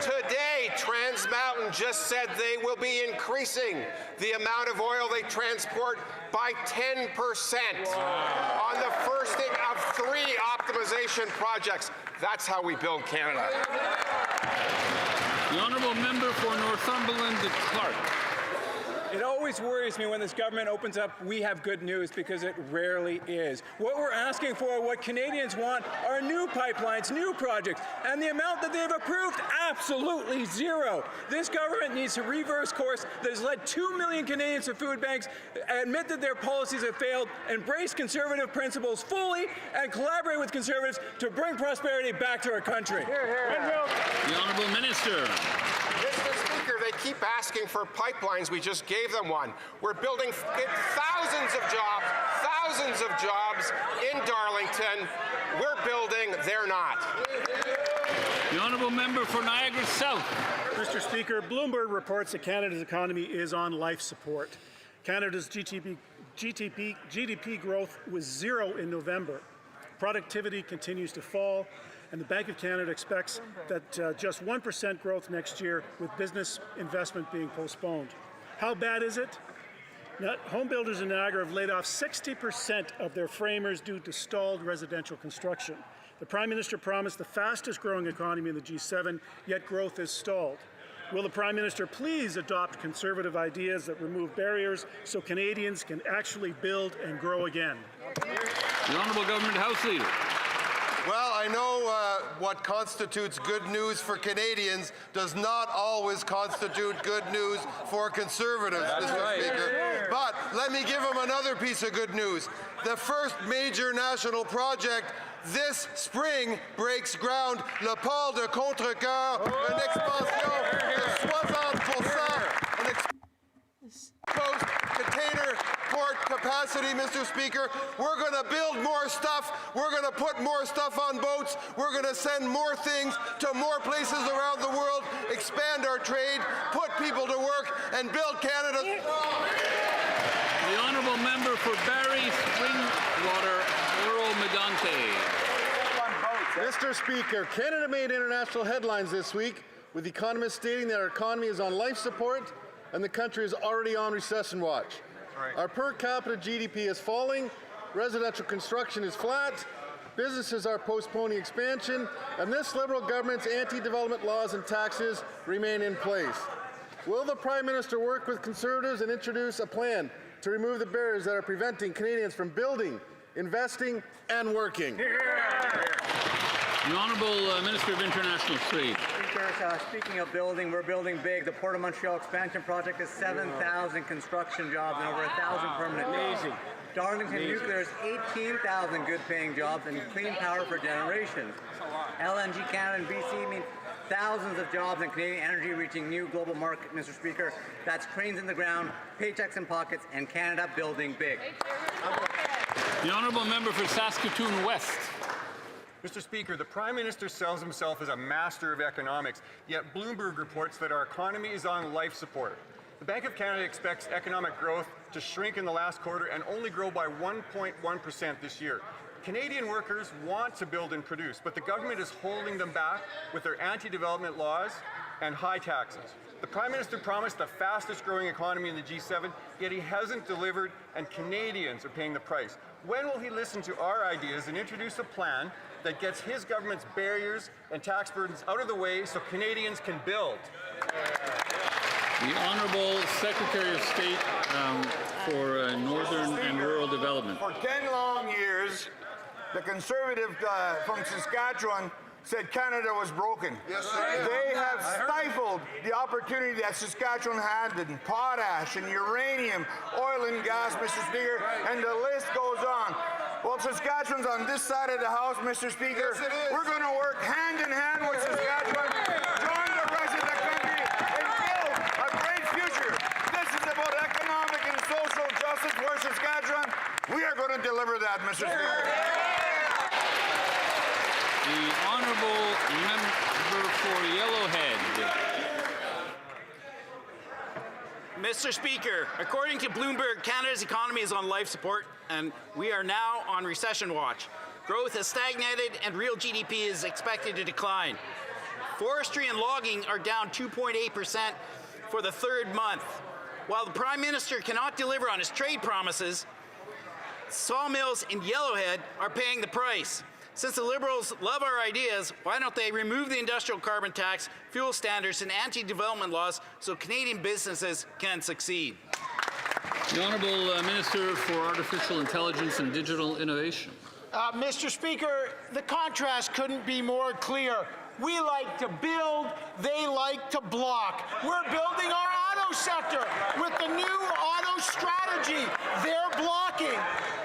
Today, Trans Mountain just said they will be increasing the amount of oil they transport by 10% on the first of 3 optimization projects. That's how we build Canada. The Honourable Member for Northumberland, Clark. It always worries me when this government opens up, we have good news, because it rarely is. What we're asking for, what Canadians want, are new pipelines, new projects, and the amount that they've approved, absolutely zero. This government needs to reverse course that has led 2 million Canadians to food banks, admit that their policies have failed, embrace Conservative principles fully, and collaborate with Conservatives to bring prosperity back to our country. The Honourable Minister. Mr. Speaker, they keep asking for pipelines. We just gave them one. We're building thousands of jobs in Darlington. We're building, they're not. The Honourable Member for Niagara South. Mr. Speaker, Bloomberg reports that Canada's economy is on life support. Canada's GDP growth was 0 in November. Productivity continues to fall, and the Bank of Canada expects that just 1% growth next year, with business investment being postponed. How bad is it? Home builders in Niagara have laid off 60% of their framers due to stalled residential construction. The Prime Minister promised the fastest growing economy in the G7, yet growth is stalled. Will the Prime Minister please adopt Conservative ideas that remove barriers so Canadians can actually build and grow again? The Honourable Government House Leader. Well, I know what constitutes good news for Canadians does not always constitute good news for Conservatives, Mr. Speaker. But let me give them another piece of good news. The first major national project this spring breaks ground, le port de Contrecoeur, une expansion de 60%, an exposed container transport capacity, Mr. Speaker. We're going to build more stuff. We're going to put more stuff on boats. We're going to send more things to more places around the world, expand our trade, put people to work, and build Canada. The honourable member for Barrie Springwater, Oro Medante. Mr. Speaker, Canada made international headlines this week with economists stating that our economy is on life support and the country is already on recession watch. Right. Our per capita GDP is falling, residential construction is flat, businesses are postponing expansion, and this Liberal government's anti-development laws and taxes remain in place. Will the Prime Minister work with Conservatives and introduce a plan to remove the barriers that are preventing Canadians from building, investing, and working? The Honourable Minister of International Trade. Speaker, speaking of building, we're building big. The Port of Montreal expansion project is 7,000 construction jobs and over 1,000 permanent jobs. Amazing. Darlington Nuclear is 18,000 good-paying jobs and clean power for generations. LNG Canada and BC mean thousands of jobs in Canadian energy reaching new global market, Mr. Speaker. That's cranes in the ground, paychecks in pockets, and Canada building big. The Honourable Member for Saskatoon West. Mr. Speaker, the Prime Minister sells himself as a master of economics, yet Bloomberg reports that our economy is on life support. The Bank of Canada expects economic growth to shrink in the last quarter and only grow by 1.1% this year. Canadian workers want to build and produce, but the government is holding them back with their anti-development laws and high taxes. The Prime Minister promised the fastest growing economy in the G7, yet he hasn't delivered, and Canadians are paying the price. When will he listen to our ideas and introduce a plan that gets his government's barriers and tax burdens out of the way so Canadians can build? The Honourable Secretary of State for Northern and Rural Development. For 10 long years, the Conservative from Saskatchewan said Canada was broken. Yes, they have stifled the opportunity that Saskatchewan had in potash and uranium, oil and gas, Mr. Speaker, and the list goes on. Well, Saskatchewan's on this side of the House, Mr. Speaker. Yes, it is. We're going to work hand in hand with Saskatchewan, join the rest of the country, and build a great future. This is about economic and social justice for Saskatchewan. We are going to deliver that, Mr. Speaker. The Honourable Member for Yellowhead. Mr. Speaker, according to Bloomberg, Canada's economy is on life support and we are now on recession watch. Growth has stagnated and real GDP is expected to decline. Forestry and logging are down 2.8% for the third month. While the Prime Minister cannot deliver on his trade promises, sawmills in Yellowhead are paying the price. Since the Liberals love our ideas, why don't they remove the industrial carbon tax, fuel standards, and anti-development laws so Canadian businesses can succeed? The Honourable Minister for Artificial Intelligence and Digital Innovation. Mr. Speaker, the contrast couldn't be more clear. We like to build, they like to block. We're building our auto sector with the new auto strategy. They're blocking.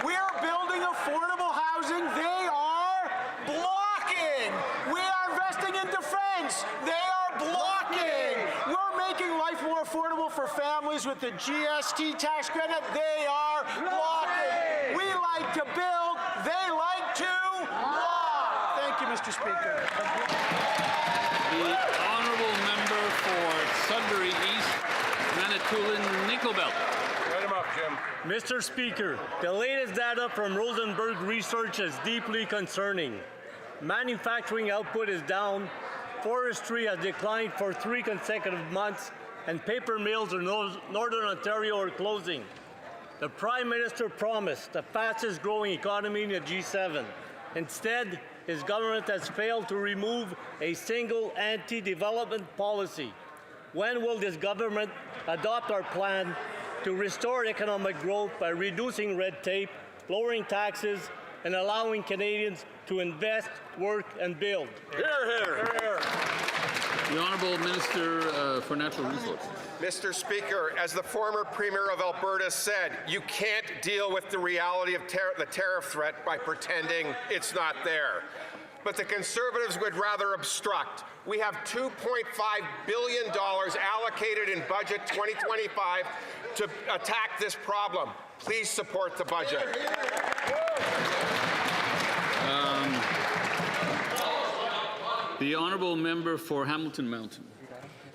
We're building affordable housing. They are blocking. We are investing in defense. They are blocking. We're making life more affordable for families with the GST tax credit. They are blocking. We like to build. They like to block. Thank you, Mr. Speaker. The Honourable Member for Sudbury East, Manitoulin Nickelbelt. Write him up, Jim. Mr. Speaker, the latest data from Rosenberg Research is deeply concerning. Manufacturing output is down, forestry has declined for 3 consecutive months, and paper mills in Northern Ontario are closing. The Prime Minister promised the fastest growing economy in the G7. Instead, his government has failed to remove a single anti-development policy. When will this government adopt our plan to restore economic growth by reducing red tape, lowering taxes, and allowing Canadians to invest, work, and build? Hear, hear. The Honourable Minister for Natural Resources. Mr. Speaker, as the former Premier of Alberta said, you can't deal with the reality of the tariff threat by pretending it's not there. But the Conservatives would rather obstruct. We have $2.5 billion allocated in Budget 2025 to attack this problem. Please support the budget. The honourable member for Hamilton Mountain.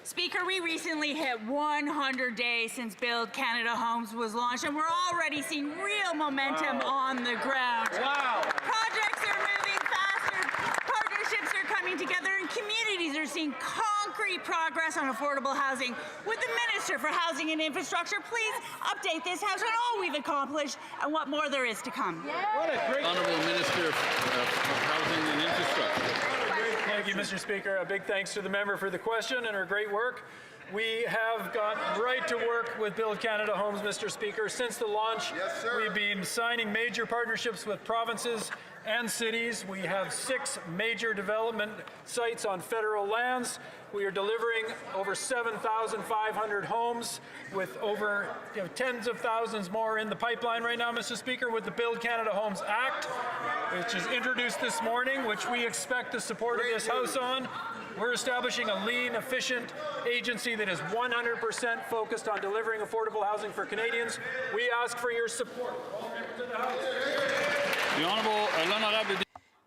Speaker, we recently hit 100 days since Build Canada Homes was launched, and we're already seeing real momentum on the ground. Wow. Projects are moving faster, partnerships are coming together, and communities are seeing concrete progress on affordable housing. Would the Minister for Housing and Infrastructure please update this House on all we've accomplished and what more there is to come? What a great... Honourable Minister of Housing and Infrastructure. Thank you, Mr. Speaker. A big thanks to the member for the question and her great work. We have got right to work with Build Canada Homes, Mr. Speaker. Since the launch, we've been signing major partnerships with provinces and cities. We have 6 major development sites on federal lands. We are delivering over 7,500 homes with over tens of thousands more in the pipeline right now, Mr. Speaker, with the Build Canada Homes Act, which is introduced this morning, which we expect the support of this House on. We're establishing a lean, efficient agency that is 100% focused on delivering affordable housing for Canadians. We ask for your support.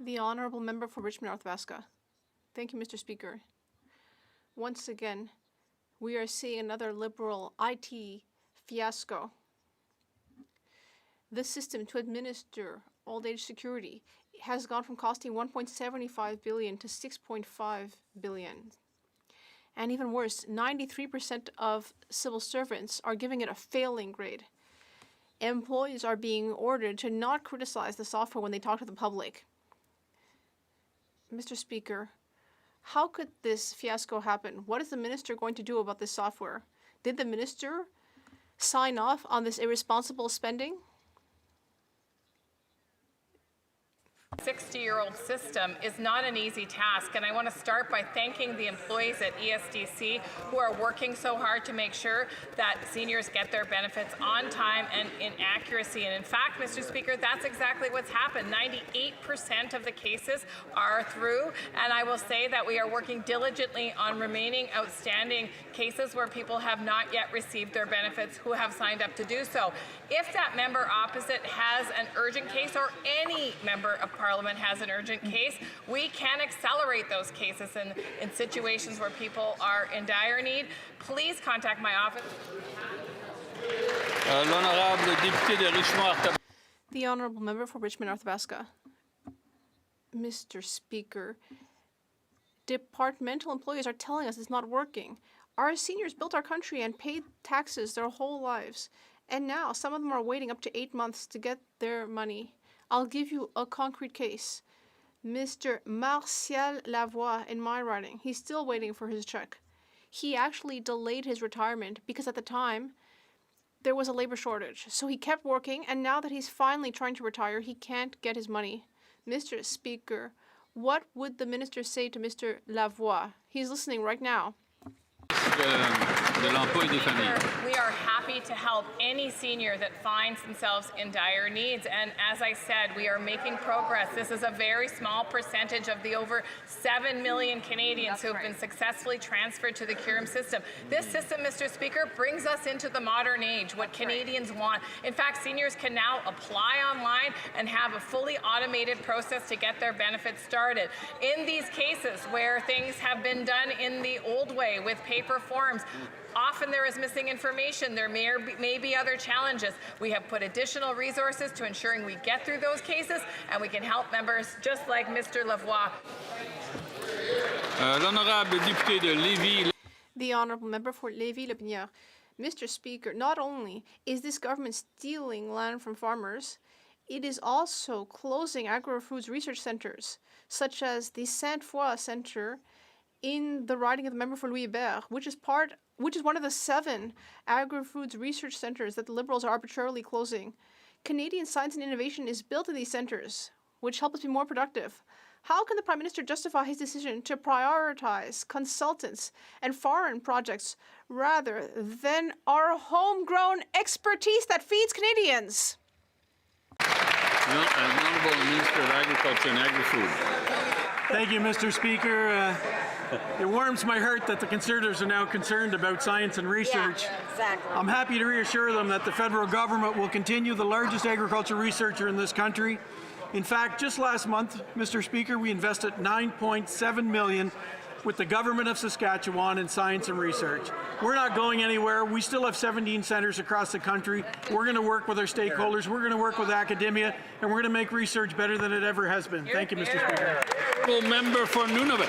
The Honourable Member for Richmond North Vaska. Thank you, Mr. Speaker. Once again, we are seeing another Liberal IT fiasco. This system to administer old age security has gone from costing $1.75 billion to $6.5 billion. And even worse, 93% of civil servants are giving it a failing grade. Employees are being ordered to not criticize the software when they talk to the public. Mr. Speaker, how could this fiasco happen? What is the minister going to do about this software? Did the minister sign off on this irresponsible spending? 60-year-old system is not an easy task, and I want to start by thanking the employees at ESDC who are working so hard to make sure that seniors get their benefits on time and in accuracy. And in fact, Mr. Speaker, that's exactly what's happened. 98% of the cases are through, and I will say that we are working diligently on remaining outstanding cases where people have not yet received their benefits who have signed up to do so. If that member opposite has an urgent case, or any member of Parliament has an urgent case, we can accelerate those cases in situations where people are in dire need. Please contact my office. The Honourable Member for Richmond North Vaska. Mr. Speaker, departmental employees are telling us it's not working. Our seniors built our country and paid taxes their whole lives. And now some of them are waiting up to 8 months to get their money. I'll give you a concrete case. Mr. Martial Lavoie, in my writing, he's still waiting for his check. He actually delayed his retirement because at the time there was a labor shortage. So he kept working, and now that he's finally trying to retire, he can't get his money. Mr. Speaker, what would the minister say to Mr. Lavoie? He's listening right now. We are happy to help any senior that finds themselves in dire needs. And as I said, we are making progress. This is a very small percentage of the over 7 million Canadians who have been successfully transferred to the CURM system. This system, Mr. Speaker, brings us into the modern age, what Canadians want. In fact, seniors can now apply online and have a fully automated process to get their benefits started. In these cases where things have been done in the old way with paper forms, often there is missing information. There may be other challenges. We have put additional resources to ensuring we get through those cases, and we can help members just like Mr. Lavoie. The Honourable Member for Lévis-Lobinière. Mr. Speaker, not only is this government stealing land from farmers, it is also closing agri-foods research centres, such as the Sainte-Foy Centre in the riding of the member for Louis-Hébert, which is one of the 7 agri-foods research centres that the Liberals are arbitrarily closing. Canadian science and innovation is built in these centres, which help us be more productive. How can the Prime Minister justify his decision to prioritise consultants and foreign projects rather than our homegrown expertise that feeds Canadians? Honourable Minister of Agriculture and Agri-Food. Thank you, Mr. Speaker. It warms my heart that the Conservatives are now concerned about science and research. Yeah, exactly. I'm happy to reassure them that the federal government will continue the largest agriculture researcher in this country. In fact, just last month, Mr. Speaker, we invested $9.7 million with the government of Saskatchewan in science and research. We're not going anywhere. We still have 17 centres across the country. We're going to work with our stakeholders. We're going to work with academia, and we're going to make research better than it ever has been. Thank you, Mr. Speaker. Member for Nunavut.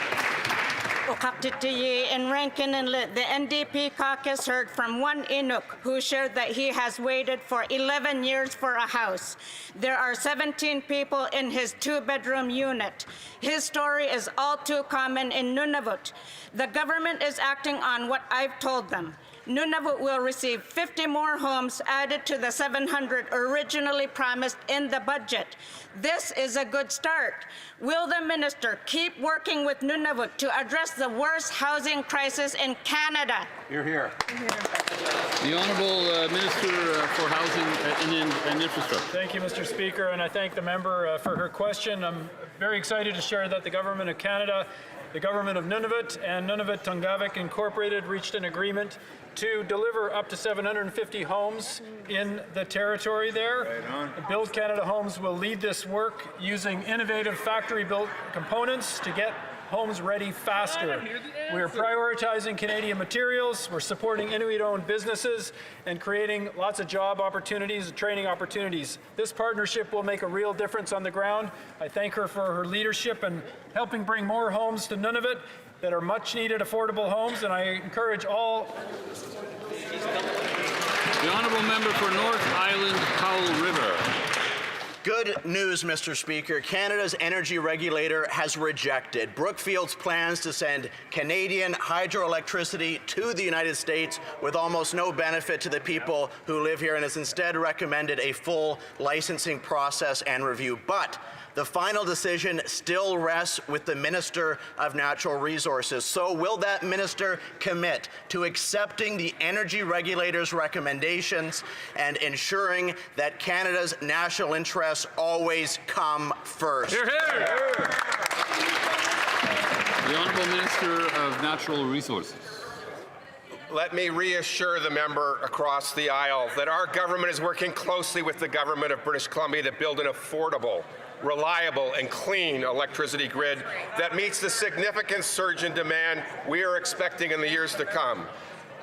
In Rankin Inlet, the NDP caucus heard from one Inuk who shared that he has waited for 11 years for a house. There are 17 people in his 2-bedroom unit. His story is all too common in Nunavut. The government is acting on what I've told them. Nunavut will receive 50 more homes added to the 700 originally promised in the budget. This is a good start. Will the minister keep working with Nunavut to address the worst housing crisis in Canada? You're here. The Honourable Minister for Housing and Infrastructure. Thank you, Mr. Speaker, and I thank the member for her question. I'm very excited to share that the Government of Canada, the Government of Nunavut, and Nunavut Tungavik Incorporated reached an agreement to deliver up to 750 homes in the territory there. Build Canada Homes will lead this work using innovative factory-built components to get homes ready faster. We're prioritizing Canadian materials, we're supporting Inuit-owned businesses, and creating lots of job opportunities and training opportunities. This partnership will make a real difference on the ground. I thank her for her leadership and helping bring more homes to Nunavut that are much-needed affordable homes, and I encourage all... The Honourable Member for North Island Powell River. Good news, Mr. Speaker. Canada's energy regulator has rejected Brookfield's plans to send Canadian hydroelectricity to the United States with almost no benefit to the people who live here, and has instead recommended a full licensing process and review. But the final decision still rests with the Minister of Natural Resources. So will that minister commit to accepting the energy regulator's recommendations and ensuring that Canada's national interests always come first? Hear, hear. The Honourable Minister of Natural Resources. Let me reassure the member across the aisle that our government is working closely with the government of British Columbia to build an affordable, reliable and clean electricity grid that meets the significant surge in demand we are expecting in the years to come.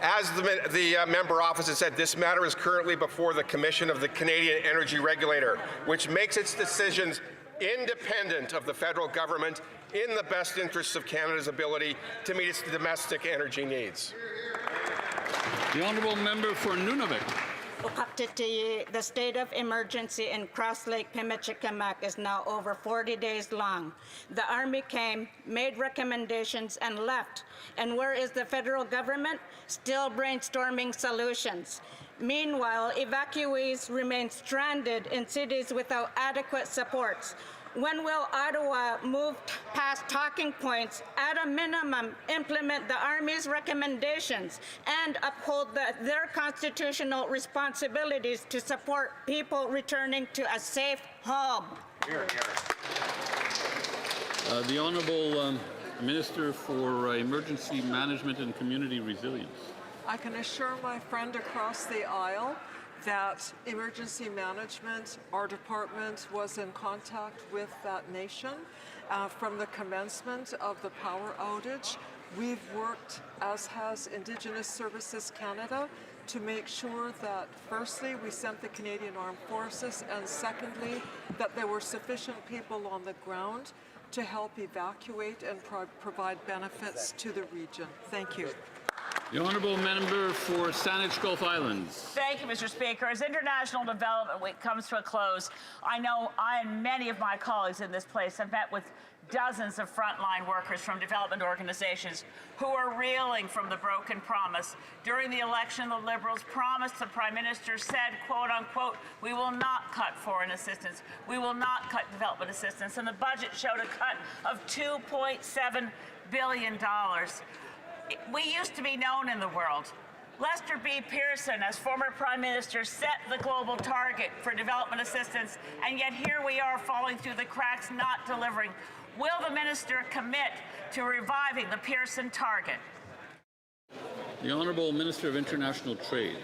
As the member opposite said, this matter is currently before the Commission of the Canadian Energy Regulator, which makes its decisions independent of the federal government in the best interests of Canada's ability to meet its domestic energy needs. The Honourable Member for Nunavut. The state of emergency in Cross Lake Pimicikamak is now over 40 days long. The Army came, made recommendations, and left. And where is the federal government? Still brainstorming solutions. Meanwhile, evacuees remain stranded in cities without adequate supports. When will Ottawa move past talking points, at a minimum implement the Army's recommendations, and uphold their constitutional responsibilities to support people returning to a safe home? The Honourable Minister for Emergency Management and Community Resilience. I can assure my friend across the aisle that emergency management, our department was in contact with that nation from the commencement of the power outage. We've worked, as has Indigenous Services Canada, to make sure that firstly we sent the Canadian Armed Forces, and secondly that there were sufficient people on the ground to help evacuate and provide benefits to the region. Thank you. The Honourable Member for Saanich Gulf Islands. Thank you, Mr. Speaker. As International Development Week comes to a close, I know I and many of my colleagues in this place have met with dozens of frontline workers from development organizations who are reeling from the broken promise. During the election, the Liberals promised, the Prime Minister said, quote unquote, we will not cut foreign assistance, we will not cut development assistance, and the budget showed a cut of $2.7 billion. We used to be known in the world. Lester B. Pearson, as former Prime Minister, set the global target for development assistance, and yet here we are falling through the cracks, not delivering. Will the minister commit to reviving the Pearson target? The Honourable Minister of International Trade.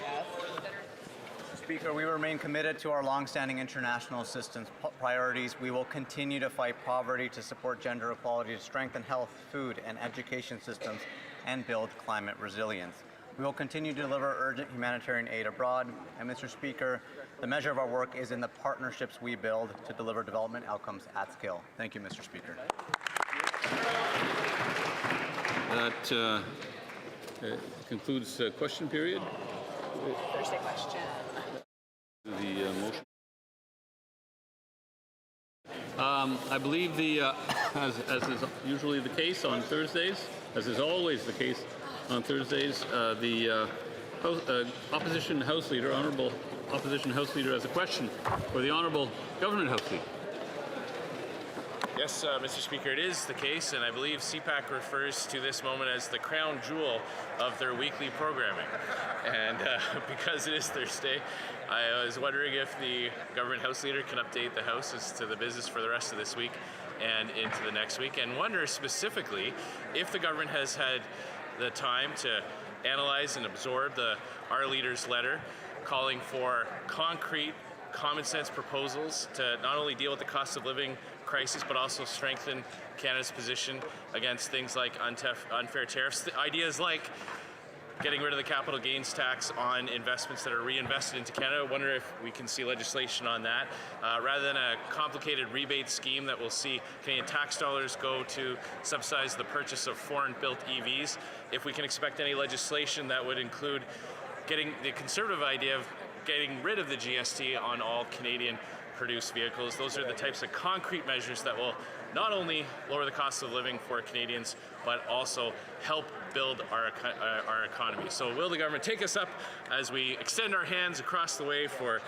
Speaker, we remain committed to our long-standing international assistance priorities. We will continue to fight poverty, to support gender equality, to strengthen health, food, and education systems, and build climate resilience. We will continue to deliver urgent humanitarian aid abroad. And Mr. Speaker, the measure of our work is in the partnerships we build to deliver development outcomes at scale. Thank you, Mr. Speaker. That concludes question period. Thursday question. The motion. I believe as is usually the case on Thursdays, as is always the case on Thursdays, the opposition House Leader, Honourable Opposition House Leader, has a question for the Honourable Government House Leader. Yes, Mr. Speaker, it is the case, and I believe CPAC refers to this moment as the crown jewel of their weekly programming. And because it is Thursday, I was wondering if the Government House Leader can update the House as to the business for the rest of this week and into the next week, and wonder specifically if the government has had the time to analyze and absorb our leader's letter calling for concrete, common sense proposals to not only deal with the cost of living crisis, but also strengthen Canada's position against things like unfair tariffs. The ideas like getting rid of the capital gains tax on investments that are reinvested into Canada. I wonder if we can see legislation on that, rather than a complicated rebate scheme that will see Canadian tax dollars go to subsidize the purchase of foreign-built EVs. If we can expect any legislation that would include getting the Conservative idea of getting rid of the GST on all Canadian-produced vehicles. Those are the types of concrete measures that will not only lower the cost of living for Canadians, but also help build our economy. So will the government take us up as we extend our hands across the way for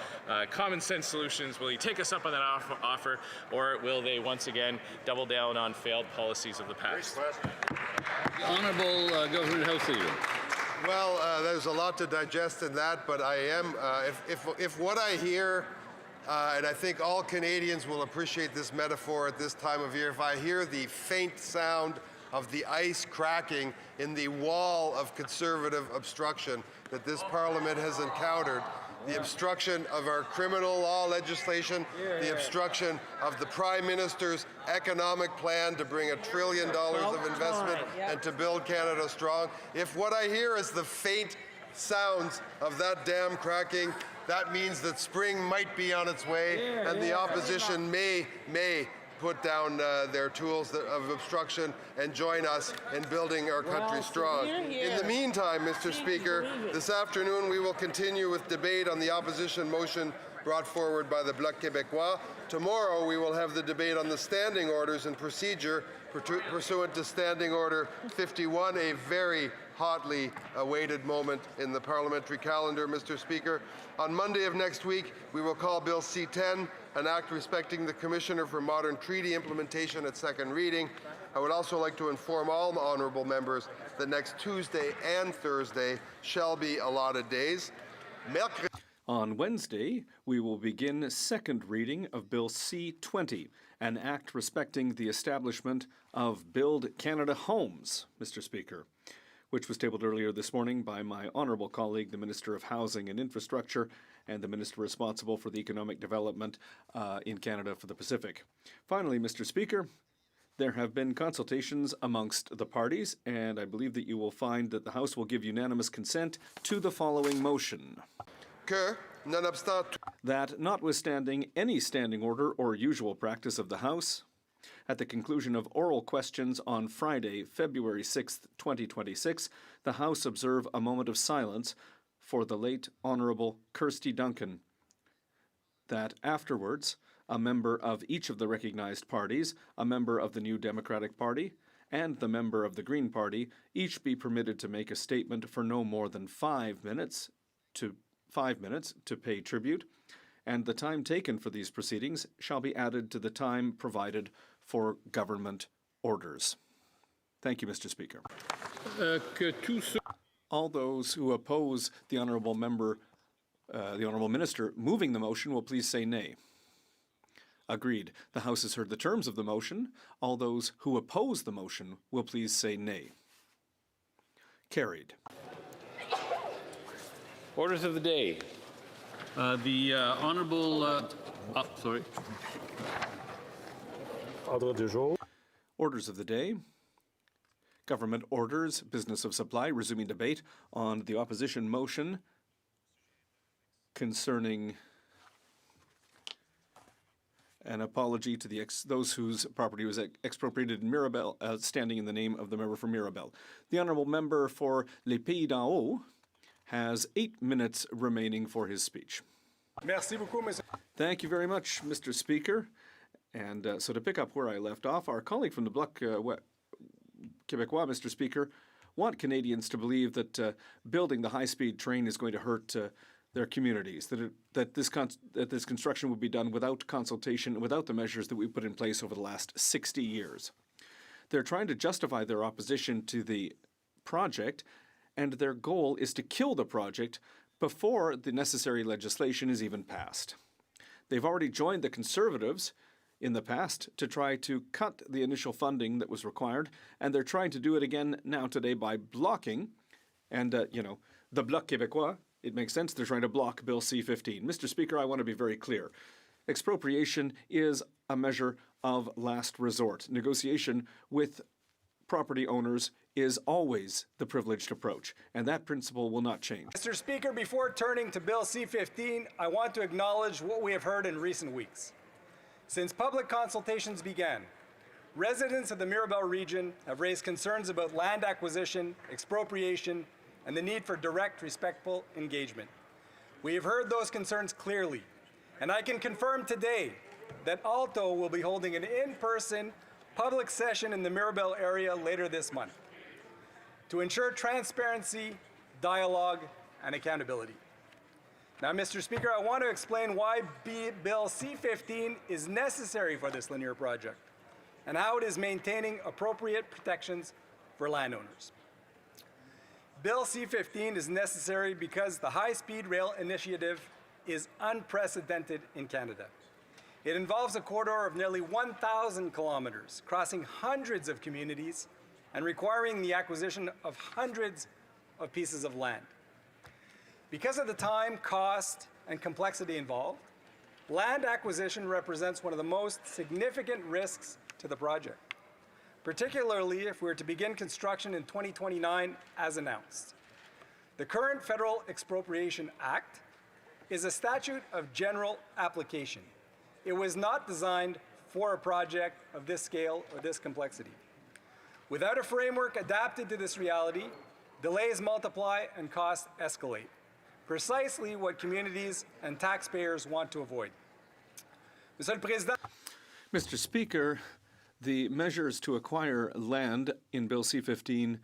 common sense solutions? Will he take us up on that offer, or will they once again double down on failed policies of the past? The Honourable Government House Leader. Well, there's a lot to digest in that, but I am, if what I hear, and I think all Canadians will appreciate this metaphor at this time of year, if I hear the faint sound of the ice cracking in the wall of Conservative obstruction that this Parliament has encountered, the obstruction of our criminal law legislation, the obstruction of the Prime Minister's economic plan to bring $1 trillion of investment and to build Canada strong. If what I hear is the faint sounds of that dam cracking, that means that spring might be on its way, and the opposition may put down their tools of obstruction and join us in building our country strong. In the meantime, Mr. Speaker, this afternoon we will continue with debate on the opposition motion brought forward by the Bloc Québécois. Tomorrow we will have the debate on the standing orders and procedure pursuant to Standing Order 51, a very hotly awaited moment in the parliamentary calendar, Mr. Speaker. On Monday of next week, we will call Bill C-10, an act respecting the Commissioner for Modern Treaty Implementation at second reading. I would also like to inform all honourable members that next Tuesday and Thursday shall be allotted days. On Wednesday, we will begin second reading of Bill C-20, an act respecting the establishment of Build Canada Homes, Mr. Speaker, which was tabled earlier this morning by my honourable colleague, the Minister of Housing and Infrastructure, and the Minister responsible for the economic development in Canada for the Pacific. Finally, Mr. Speaker, there have been consultations amongst the parties, and I believe that you will find that the House will give unanimous consent to the following motion. That notwithstanding any standing order or usual practice of the House, at the conclusion of oral questions on Friday, February 6, 2026, the House observe a moment of silence for the late Honourable Kirsty Duncan. That afterwards, a member of each of the recognized parties, a member of the New Democratic Party, and the member of the Green Party, each be permitted to make a statement for no more than 5 minutes to pay tribute, and the time taken for these proceedings shall be added to the time provided for government orders. Thank you, Mr. Speaker. All those who oppose the honourable member, the honourable minister moving the motion will please say nay. Agreed. The House has heard the terms of the motion. All those who oppose the motion will please say nay. Carried. Orders of the day. The Honourable... sorry. Ordre du jour. Orders of the day. Government orders, business of supply, resuming debate on the opposition motion concerning an apology to those whose property was expropriated in Mirabel, standing in the name of the member for Mirabel. The honourable member for Les Pays d'en Haut has 8 minutes remaining for his speech. Merci beaucoup, Monsieur. Thank you very much, Mr. Speaker. And so to pick up where I left off, our colleague from the Bloc Québécois, Mr. Speaker, want Canadians to believe that building the high-speed train is going to hurt their communities, that this construction would be done without consultation, without the measures that we put in place over the last 60 years. They're trying to justify their opposition to the project, and their goal is to kill the project before the necessary legislation is even passed. They've already joined the Conservatives in the past to try to cut the initial funding that was required, and they're trying to do it again now today by blocking, and, the Bloc Québécois, it makes sense, they're trying to block Bill C-15. Mr. Speaker, I want to be very clear. Expropriation is a measure of last resort. Negotiation with property owners is always the privileged approach, and that principle will not change. Mr. Speaker, before turning to Bill C-15, I want to acknowledge what we have heard in recent weeks. Since public consultations began, residents of the Mirabel region have raised concerns about land acquisition, expropriation, and the need for direct, respectful engagement. We have heard those concerns clearly, and I can confirm today that Alto will be holding an in-person public session in the Mirabel area later this month to ensure transparency, dialogue, and accountability. Now, Mr. Speaker, I want to explain why Bill C-15 is necessary for this linear project and how it is maintaining appropriate protections for landowners. Bill C-15 is necessary because the high-speed rail initiative is unprecedented in Canada. It involves a corridor of nearly 1,000 kilometers, crossing hundreds of communities and requiring the acquisition of hundreds of pieces of land. Because of the time, cost, and complexity involved, land acquisition represents one of the most significant risks to the project, particularly if we're to begin construction in 2029 as announced. The current Federal Expropriation Act is a statute of general application. It was not designed for a project of this scale or this complexity. Without a framework adapted to this reality, delays multiply and costs escalate, precisely what communities and taxpayers want to avoid. Mr. Speaker, the measures to acquire land in Bill C-15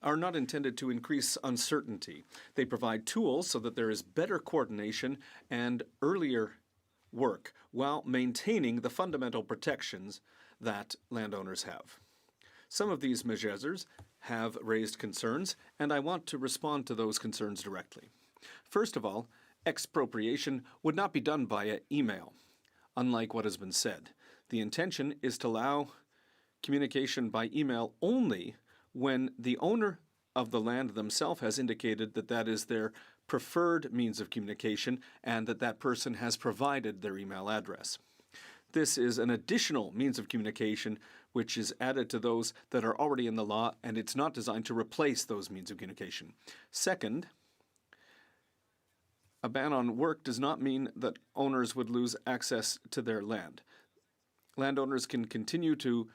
are not intended to increase uncertainty. They provide tools so that there is better coordination and earlier work while maintaining the fundamental protections that landowners have. Some of these measures have raised concerns, and I want to respond to those concerns directly. First of all, expropriation would not be done via email, unlike what has been said. The intention is to allow communication by email only when the owner of the land themselves has indicated that that is their preferred means of communication and that that person has provided their email address. This is an additional means of communication which is added to those that are already in the law, and it's not designed to replace those means of communication. Second, a ban on work does not mean that owners would lose access to their land. Landowners can continue to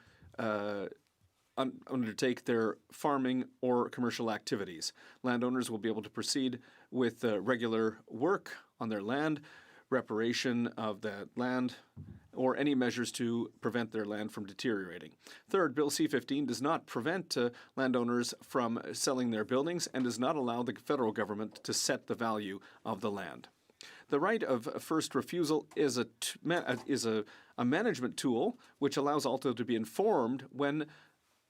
undertake their farming or commercial activities. Landowners will be able to proceed with regular work on their land, reparation of that land, or any measures to prevent their land from deteriorating. Third, Bill C-15 does not prevent landowners from selling their buildings and does not allow the federal government to set the value of the land. The right of first refusal is a management tool which allows Alto to be informed when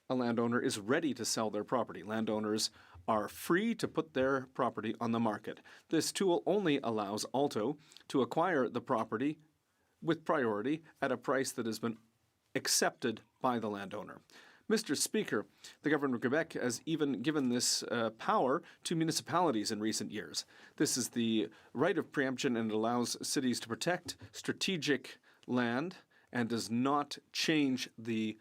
a landowner is ready to sell their property. Landowners are free to put their property on the market. This tool only allows Alto to acquire the property with priority at a price that has been accepted by the landowner. Mr. Speaker, the Government of Quebec has even given this power to municipalities in recent years. This is the right of preemption, and it allows cities to protect strategic land and does not change the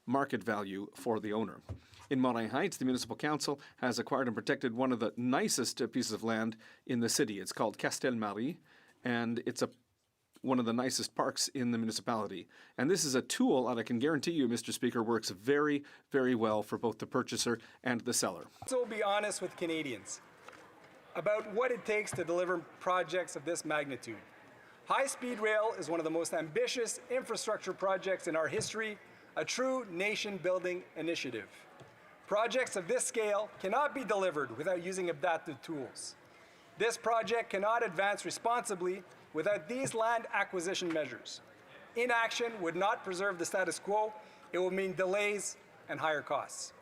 market value for the owner. In Morin Heights, the Municipal Council has acquired and protected one of the nicest pieces of land in the city. It's called Castel-Marie, and it's one of the nicest parks in the municipality. And this is a tool that I can guarantee you, Mr. Speaker, works very, very well for both the purchaser and the seller. So we'll be honest with Canadians about what it takes to deliver projects of this magnitude. High-speed rail is one of the most ambitious infrastructure projects in our history, a true nation-building initiative. Projects of this scale cannot be delivered without using adaptive tools. This project cannot advance responsibly without these land acquisition measures. Inaction would not preserve the status quo. It will mean delays and higher costs.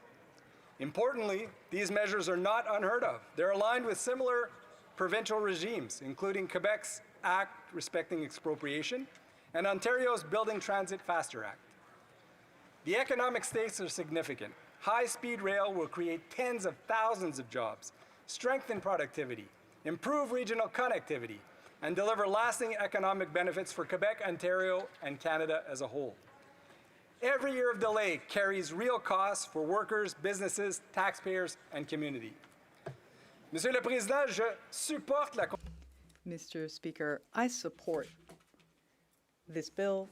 Importantly, these measures are not unheard of. They're aligned with similar provincial regimes, including Quebec's Act respecting expropriation and Ontario's Building Transit Faster Act. The economic stakes are significant. High-speed rail will create tens of thousands of jobs, strengthen productivity, improve regional connectivity, and deliver lasting economic benefits for Quebec, Ontario, and Canada as a whole. Every year of delay carries real costs for workers, businesses, taxpayers, and community. Monsieur le Président, je supporte la... Mr. Speaker, I support this bill.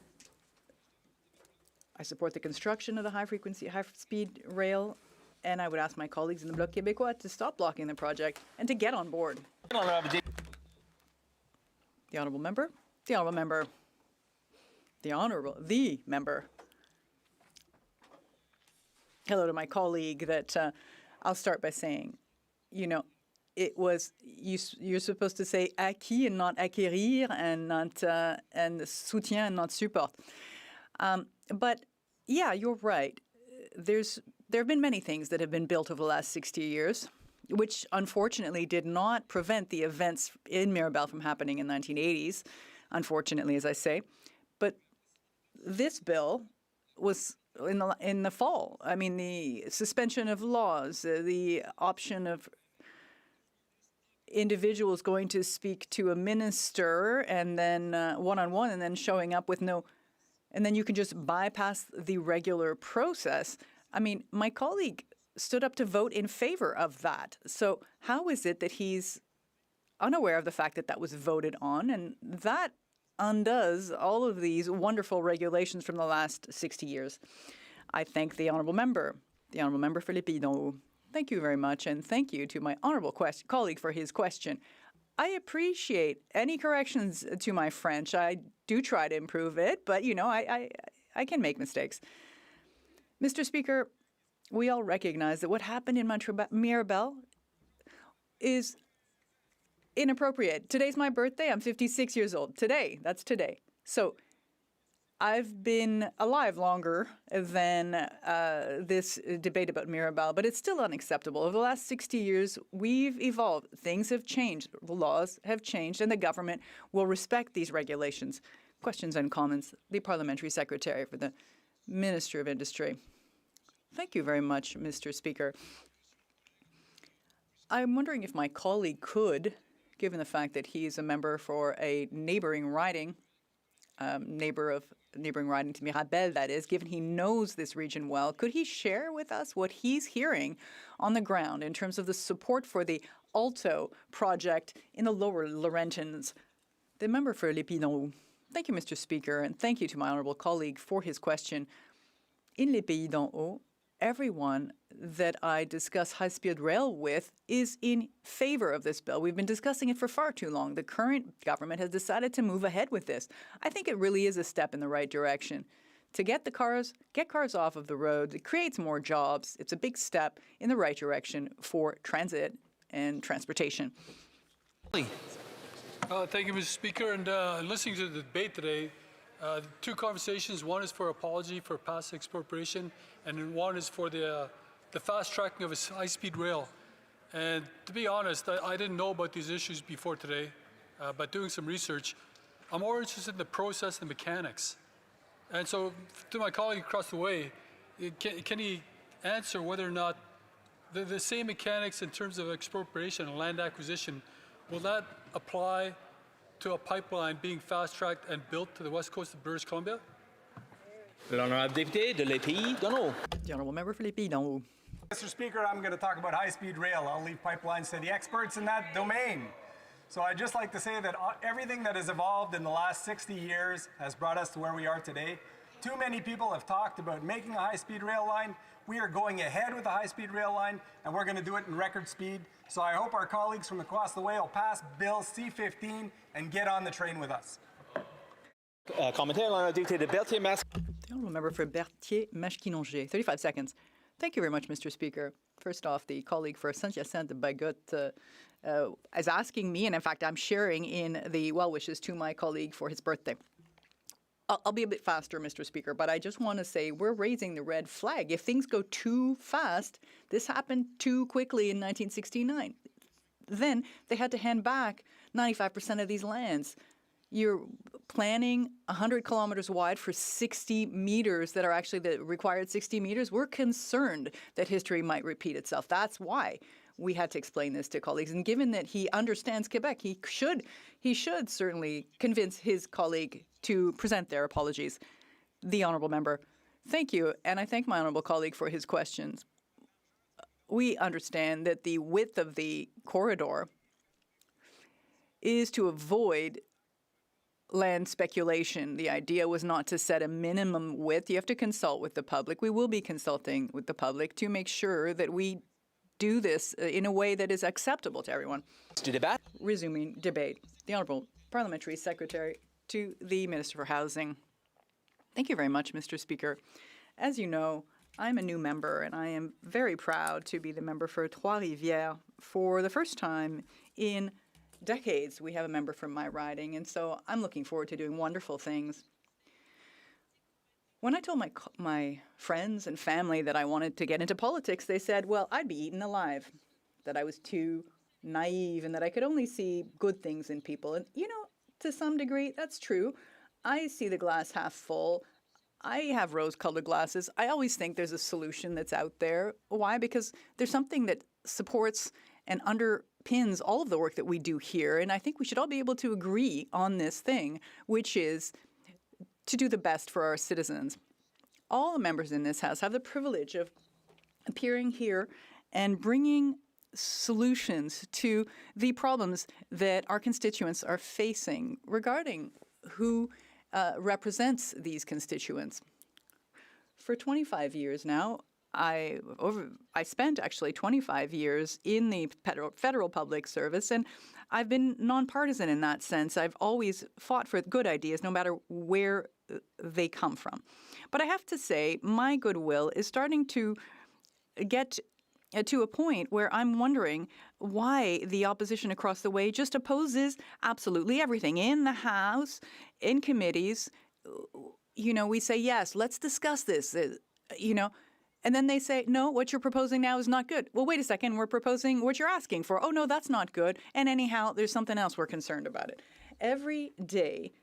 I support the construction of the high-speed rail, and I would ask my colleagues in the Bloc Québécois to stop blocking the project and to get on board. The honourable member, the honourable member, the member. Hello to my colleague. That I'll start by saying, you know, it was you're supposed to say acquis and not acquérir, and not and soutien and not support. But yeah, you're right. There have been many things that have been built over the last 60 years, which unfortunately did not prevent the events in Mirabel from happening in the 1980s, unfortunately, as I say. But this bill was in the fall. I mean, the suspension of laws, the option of individuals going to speak to a minister and then one-on-one and then showing up with no... And then you can just bypass the regular process. I mean, my colleague stood up to vote in favor of that. So how is it that he's unaware of the fact that that was voted on? And that undoes all of these wonderful regulations from the last 60 years. I thank the honourable member for Lépidon. Thank you very much, and thank you to my honourable colleague for his question. I appreciate any corrections to my French. I do try to improve it, but, you know, I can make mistakes. Mr. Speaker, we all recognize that what happened in Mirabel is inappropriate. Today's my birthday. I'm 56 years old. Today. That's today. So I've been alive longer than this debate about Mirabel, but it's still unacceptable. Over the last 60 years, we've evolved. Things have changed. The laws have changed, and the government will respect these regulations. Questions and comments. The Parliamentary Secretary for the Minister of Industry. Thank you very much, Mr. Speaker. I'm wondering if my colleague could, given the fact that he is a member for a neighboring riding, neighboring riding to Mirabel, that is, given he knows this region well, could he share with us what he's hearing on the ground in terms of the support for the Alto project in the Lower Laurentians? The member for Lépidon. Thank you, Mr. Speaker, and thank you to my honourable colleague for his question. In Les Pays d'en Haut, everyone that I discuss high-speed rail with is in favor of this bill. We've been discussing it for far too long. The current government has decided to move ahead with this. I think it really is a step in the right direction. To get cars off of the road, it creates more jobs. It's a big step in the right direction for transit and transportation. Thank you, Mr. Speaker. And listening to the debate today, two conversations. One is for apology for past expropriation, and then one is for the fast-tracking of a high-speed rail. And to be honest, I didn't know about these issues before today, but doing some research, I'm more interested in the process and mechanics. And so to my colleague across the way, can he answer whether or not the same mechanics in terms of expropriation and land acquisition, will that apply to a pipeline being fast-tracked and built to the west coast of British Columbia? L'honorable député de Les Pays d'en Haut. The honourable member for Les Pays d'en Haut. Mr. Speaker, I'm going to talk about high-speed rail. I'll leave pipelines to the experts in that domain. So I'd just like to say that everything that has evolved in the last 60 years has brought us to where we are today. Too many people have talked about making a high-speed rail line. We are going ahead with a high-speed rail line, and we're going to do it in record speed. So I hope our colleagues from across the way will pass Bill C-15 and get on the train with us. Commentaire l'honorable député de Berthier-Masques. The honourable member for Berthier-Masques-Kinongé. 35 seconds. Thank you very much, Mr. Speaker. First off, the colleague for Saint-Hyacinthe-Bagotte is asking me, and in fact I'm sharing in the well wishes to my colleague for his birthday. I'll be a bit faster, Mr. Speaker, but I just want to say we're raising the red flag. If things go too fast, this happened too quickly in 1969. Then they had to hand back 95% of these lands. You're planning 100 kilometers wide for 60 meters that are actually the required 60 meters. We're concerned that history might repeat itself. That's why we had to explain this to colleagues. And given that he understands Quebec, he should certainly convince his colleague to present their apologies. The honourable member, thank you. And I thank my honourable colleague for his questions. We understand that the width of the corridor is to avoid land speculation. The idea was not to set a minimum width. You have to consult with the public. We will be consulting with the public to make sure that we do this in a way that is acceptable to everyone. Resuming debate. The Honourable Parliamentary Secretary to the Minister for Housing. Thank you very much, Mr. Speaker. As you know, I'm a new member, and I am very proud to be the member for Trois-Rivières. For the first time in decades, we have a member from my riding, and so I'm looking forward to doing wonderful things. When I told my friends and family that I wanted to get into politics, they said, well, I'd be eaten alive, that I was too naive and that I could only see good things in people. And, you know, to some degree, that's true. I see the glass half full. I have rose-colored glasses. I always think there's a solution that's out there. Why? Because there's something that supports and underpins all of the work that we do here. And I think we should all be able to agree on this thing, which is to do the best for our citizens. All the members in this House have the privilege of appearing here and bringing solutions to the problems that our constituents are facing regarding who represents these constituents. For 25 years now, I spent actually 25 years in the federal public service, and I've been nonpartisan in that sense. I've always fought for good ideas, no matter where they come from. But I have to say, my goodwill is starting to get to a point where I'm wondering why the opposition across the way just opposes absolutely everything in the House, in committees. You know, we say, yes, let's discuss this, you know, and then they say, no, what you're proposing now is not good. Well, wait a second, we're proposing what you're asking for. Oh, no, that's not good. And anyhow, there's something else we're concerned about it. Every day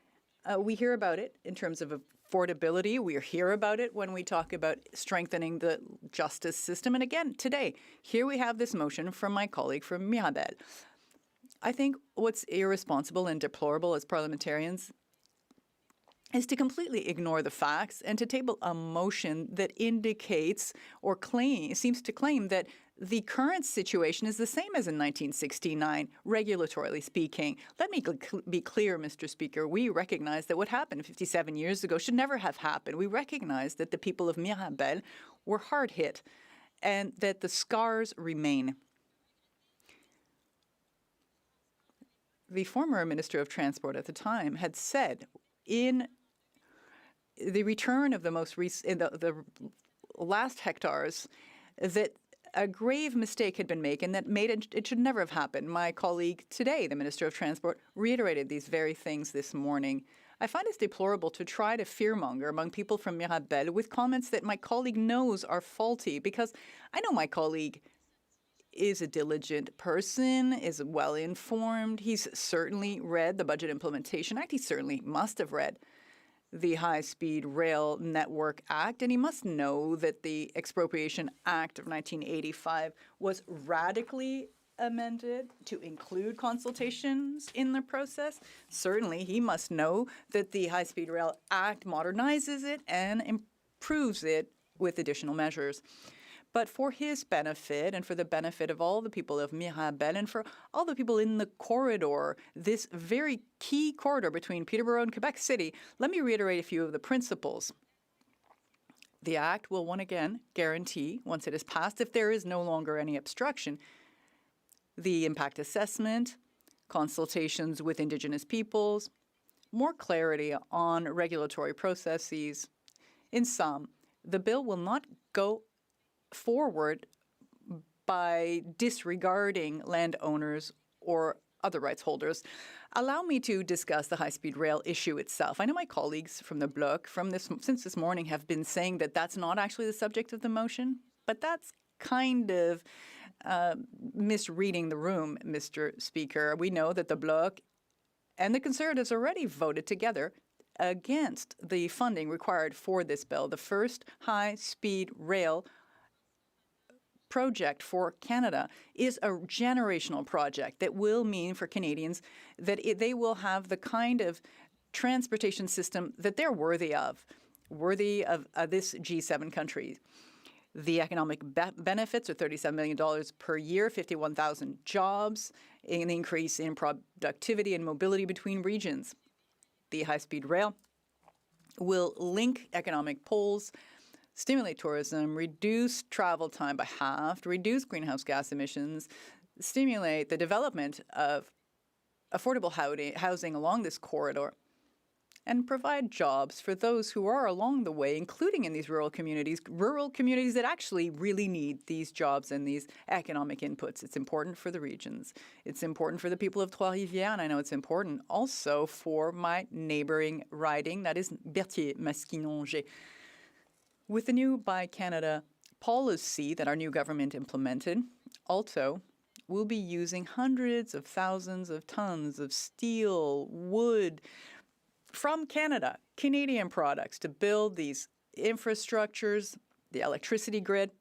we hear about it in terms of affordability. We hear about it when we talk about strengthening the justice system. And again, today, here we have this motion from my colleague from Mirabel. I think what's irresponsible and deplorable as parliamentarians is to completely ignore the facts and to table a motion that indicates or seems to claim that the current situation is the same as in 1969, regulatorily speaking. Let me be clear, Mr. Speaker. We recognize that what happened 57 years ago should never have happened. We recognize that the people of Mirabel were hard hit and that the scars remain. The former Minister of Transport at the time had said in the return of the most recent, the last hectares, that a grave mistake had been made and that it should never have happened. My colleague today, the Minister of Transport, reiterated these very things this morning. I find it deplorable to try to fearmonger among people from Mirabel with comments that my colleague knows are faulty, because I know my colleague is a diligent person, is well informed. He's certainly read the Budget Implementation Act. He certainly must have read the High-Speed Rail Network Act, and he must know that the Expropriation Act of 1985 was radically amended to include consultations in the process. Certainly, he must know that the High-Speed Rail Act modernizes it and improves it with additional measures. But for his benefit and for the benefit of all the people of Mirabel and for all the people in the corridor, this very key corridor between Peterborough and Quebec City, let me reiterate a few of the principles. The Act will, once again, guarantee, once it is passed, if there is no longer any obstruction, the impact assessment, consultations with Indigenous peoples, more clarity on regulatory processes. In sum, the bill will not go forward by disregarding landowners or other rights holders. Allow me to discuss the high-speed rail issue itself. I know my colleagues from the Bloc since this morning have been saying that that's not actually the subject of the motion, but that's kind of misreading the room, Mr. Speaker. We know that the Bloc and the Conservatives already voted together against the funding required for this bill, the first high-speed rail project for Canada is a generational project that will mean for Canadians that they will have the kind of transportation system that they're worthy of this G7 country. The economic benefits are $37 million per year, 51,000 jobs, an increase in productivity and mobility between regions. The high-speed rail will link economic poles, stimulate tourism, reduce travel time by half, reduce greenhouse gas emissions, stimulate the development of affordable housing along this corridor, and provide jobs for those who are along the way, including in these rural communities that actually really need these jobs and these economic inputs. It's important for the regions. It's important for the people of Trois-Rivières, and I know it's important also for my neighboring riding, that is Berthier-Masquinongé. With the new Buy Canada policy that our new government implemented, Alto will be using hundreds of thousands of tons of steel, wood from Canada, Canadian products, to build these infrastructures, the electricity grid.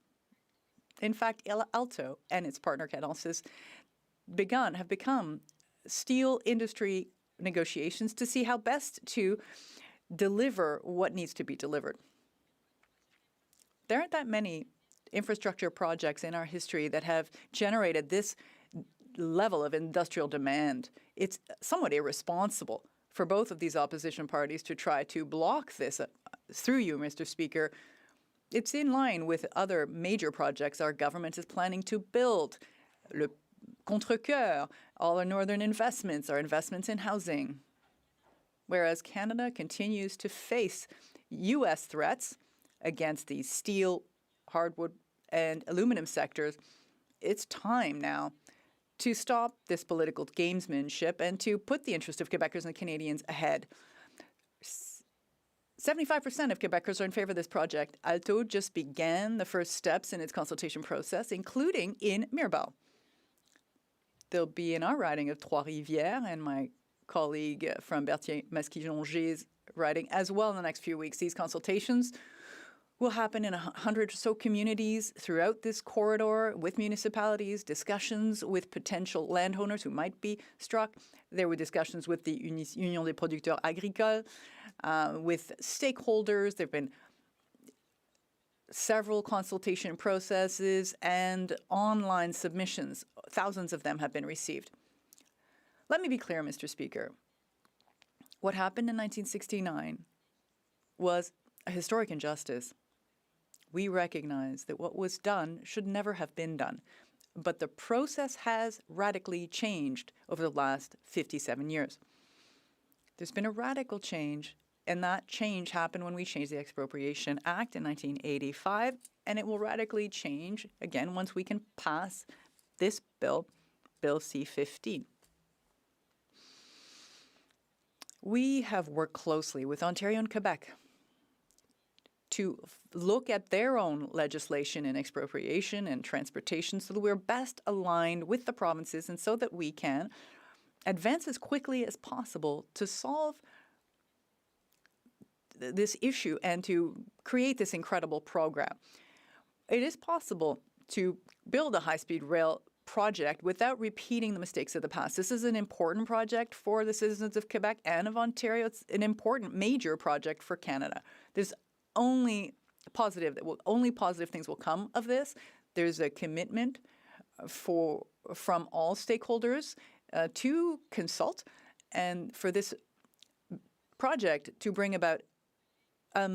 In fact, Alto and its partner Cadences have become steel industry negotiations to see how best to deliver what needs to be delivered. There aren't that many infrastructure projects in our history that have generated this level of industrial demand. It's somewhat irresponsible for both of these opposition parties to try to block this through you, Mr. Speaker. It's in line with other major projects our government is planning to build. Le Contrecoeur, all our northern investments, our investments in housing. Whereas Canada continues to face U.S. threats against the steel, hardwood, and aluminum sectors, it's time now to stop this political gamesmanship and to put the interest of Quebecers and Canadians ahead. 75% of Quebecers are in favor of this project. Alto just began the first steps in its consultation process, including in Mirabel. They'll be in our riding of Trois-Rivières and my colleague from Berthier-Masquinongé's riding as well in the next few weeks. These consultations will happen in 100 or so communities throughout this corridor with municipalities, discussions with potential landowners who might be struck. There were discussions with the Union des Producteurs Agricoles, with stakeholders. There have been several consultation processes and online submissions. Thousands of them have been received. Let me be clear, Mr. Speaker. What happened in 1969 was a historic injustice. We recognize that what was done should never have been done, but the process has radically changed over the last 57 years. There's been a radical change, and that change happened when we changed the Expropriation Act in 1985, and it will radically change again once we can pass this bill, Bill C-15. We have worked closely with Ontario and Quebec to look at their own legislation in expropriation and transportation so that we're best aligned with the provinces and so that we can advance as quickly as possible to solve this issue and to create this incredible program. It is possible to build a high-speed rail project without repeating the mistakes of the past. This is an important project for the citizens of Quebec and of Ontario. It's an important major project for Canada. There's only positive things will come of this. There's a commitment from all stakeholders to consult and for this project to bring about a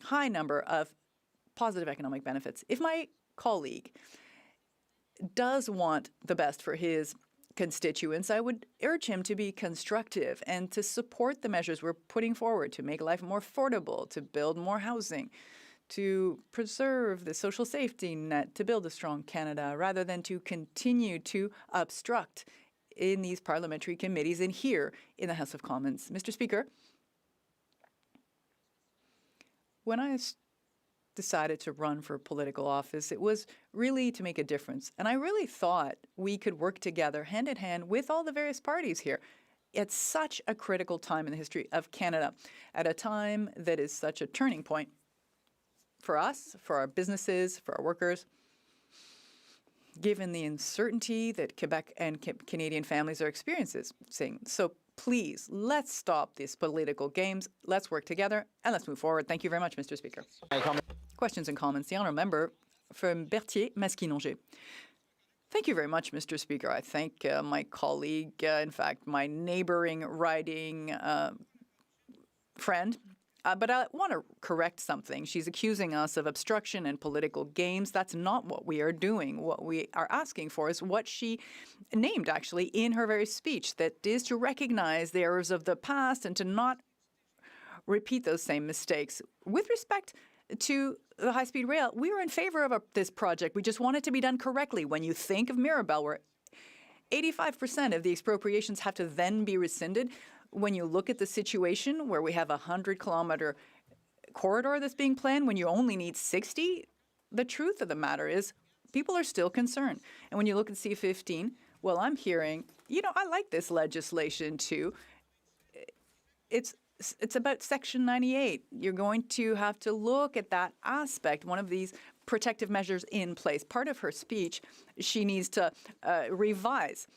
high number of positive economic benefits. If my colleague does want the best for his constituents, I would urge him to be constructive and to support the measures we're putting forward to make life more affordable, to build more housing, to preserve the social safety net, to build a strong Canada, rather than to continue to obstruct in these parliamentary committees and here in the House of Commons. Mr. Speaker, when I decided to run for political office, it was really to make a difference. And I really thought we could work together hand in hand with all the various parties here at such a critical time in the history of Canada, at a time that is such a turning point for us, for our businesses, for our workers, given the uncertainty that Quebec and Canadian families are experiencing. So please, let's stop these political games. Let's work together and let's move forward. Thank you very much, Mr. Speaker. Questions and comments. The honourable member from Berthier-Masquinongé. Thank you very much, Mr. Speaker. I thank my colleague, in fact, my neighbouring riding friend. But I want to correct something. She's accusing us of obstruction and political games. That's not what we are doing. What we are asking for is what she named, actually, in her very speech, that is to recognize the errors of the past and to not repeat those same mistakes. With respect to the high-speed rail, we were in favor of this project. We just want it to be done correctly. When you think of Mirabel, where 85% of the expropriations have to then be rescinded, when you look at the situation where we have a 100-kilometer corridor that's being planned, when you only need 60, the truth of the matter is people are still concerned. And when you look at C-15, well, I'm hearing, I like this legislation too. It's about Section 98. You're going to have to look at that aspect, one of these protective measures in place. Part of her speech, she needs to revise.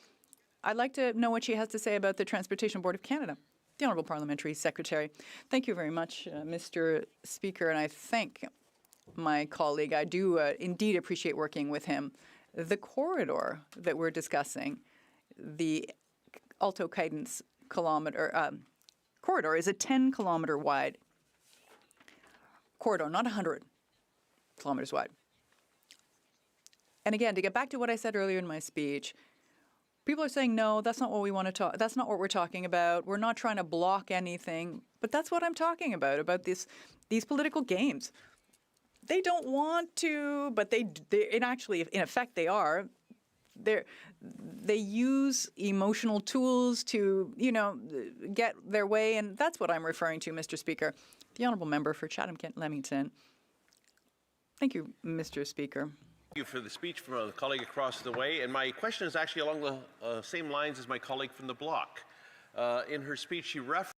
I'd like to know what she has to say about the Transportation Board of Canada. The Honourable Parliamentary Secretary. Thank you very much, Mr. Speaker, and I thank my colleague. I do indeed appreciate working with him. The corridor that we're discussing, the Alto Cadence corridor, is a 10-kilometer wide corridor, not 100 kilometers wide. And again, to get back to what I said earlier in my speech, people are saying, no, that's not what we want to talk. That's not what we're talking about. We're not trying to block anything. But that's what I'm talking about these political games. They don't want to, but in effect, they are. They use emotional tools to, get their way, and that's what I'm referring to, Mr. Speaker. The honourable member for Chatham-Kent-Leamington. Thank you, Mr. Speaker. Thank you for the speech from a colleague across the way, and my question is actually along the same lines as my colleague from the bloc. In her speech, she referenced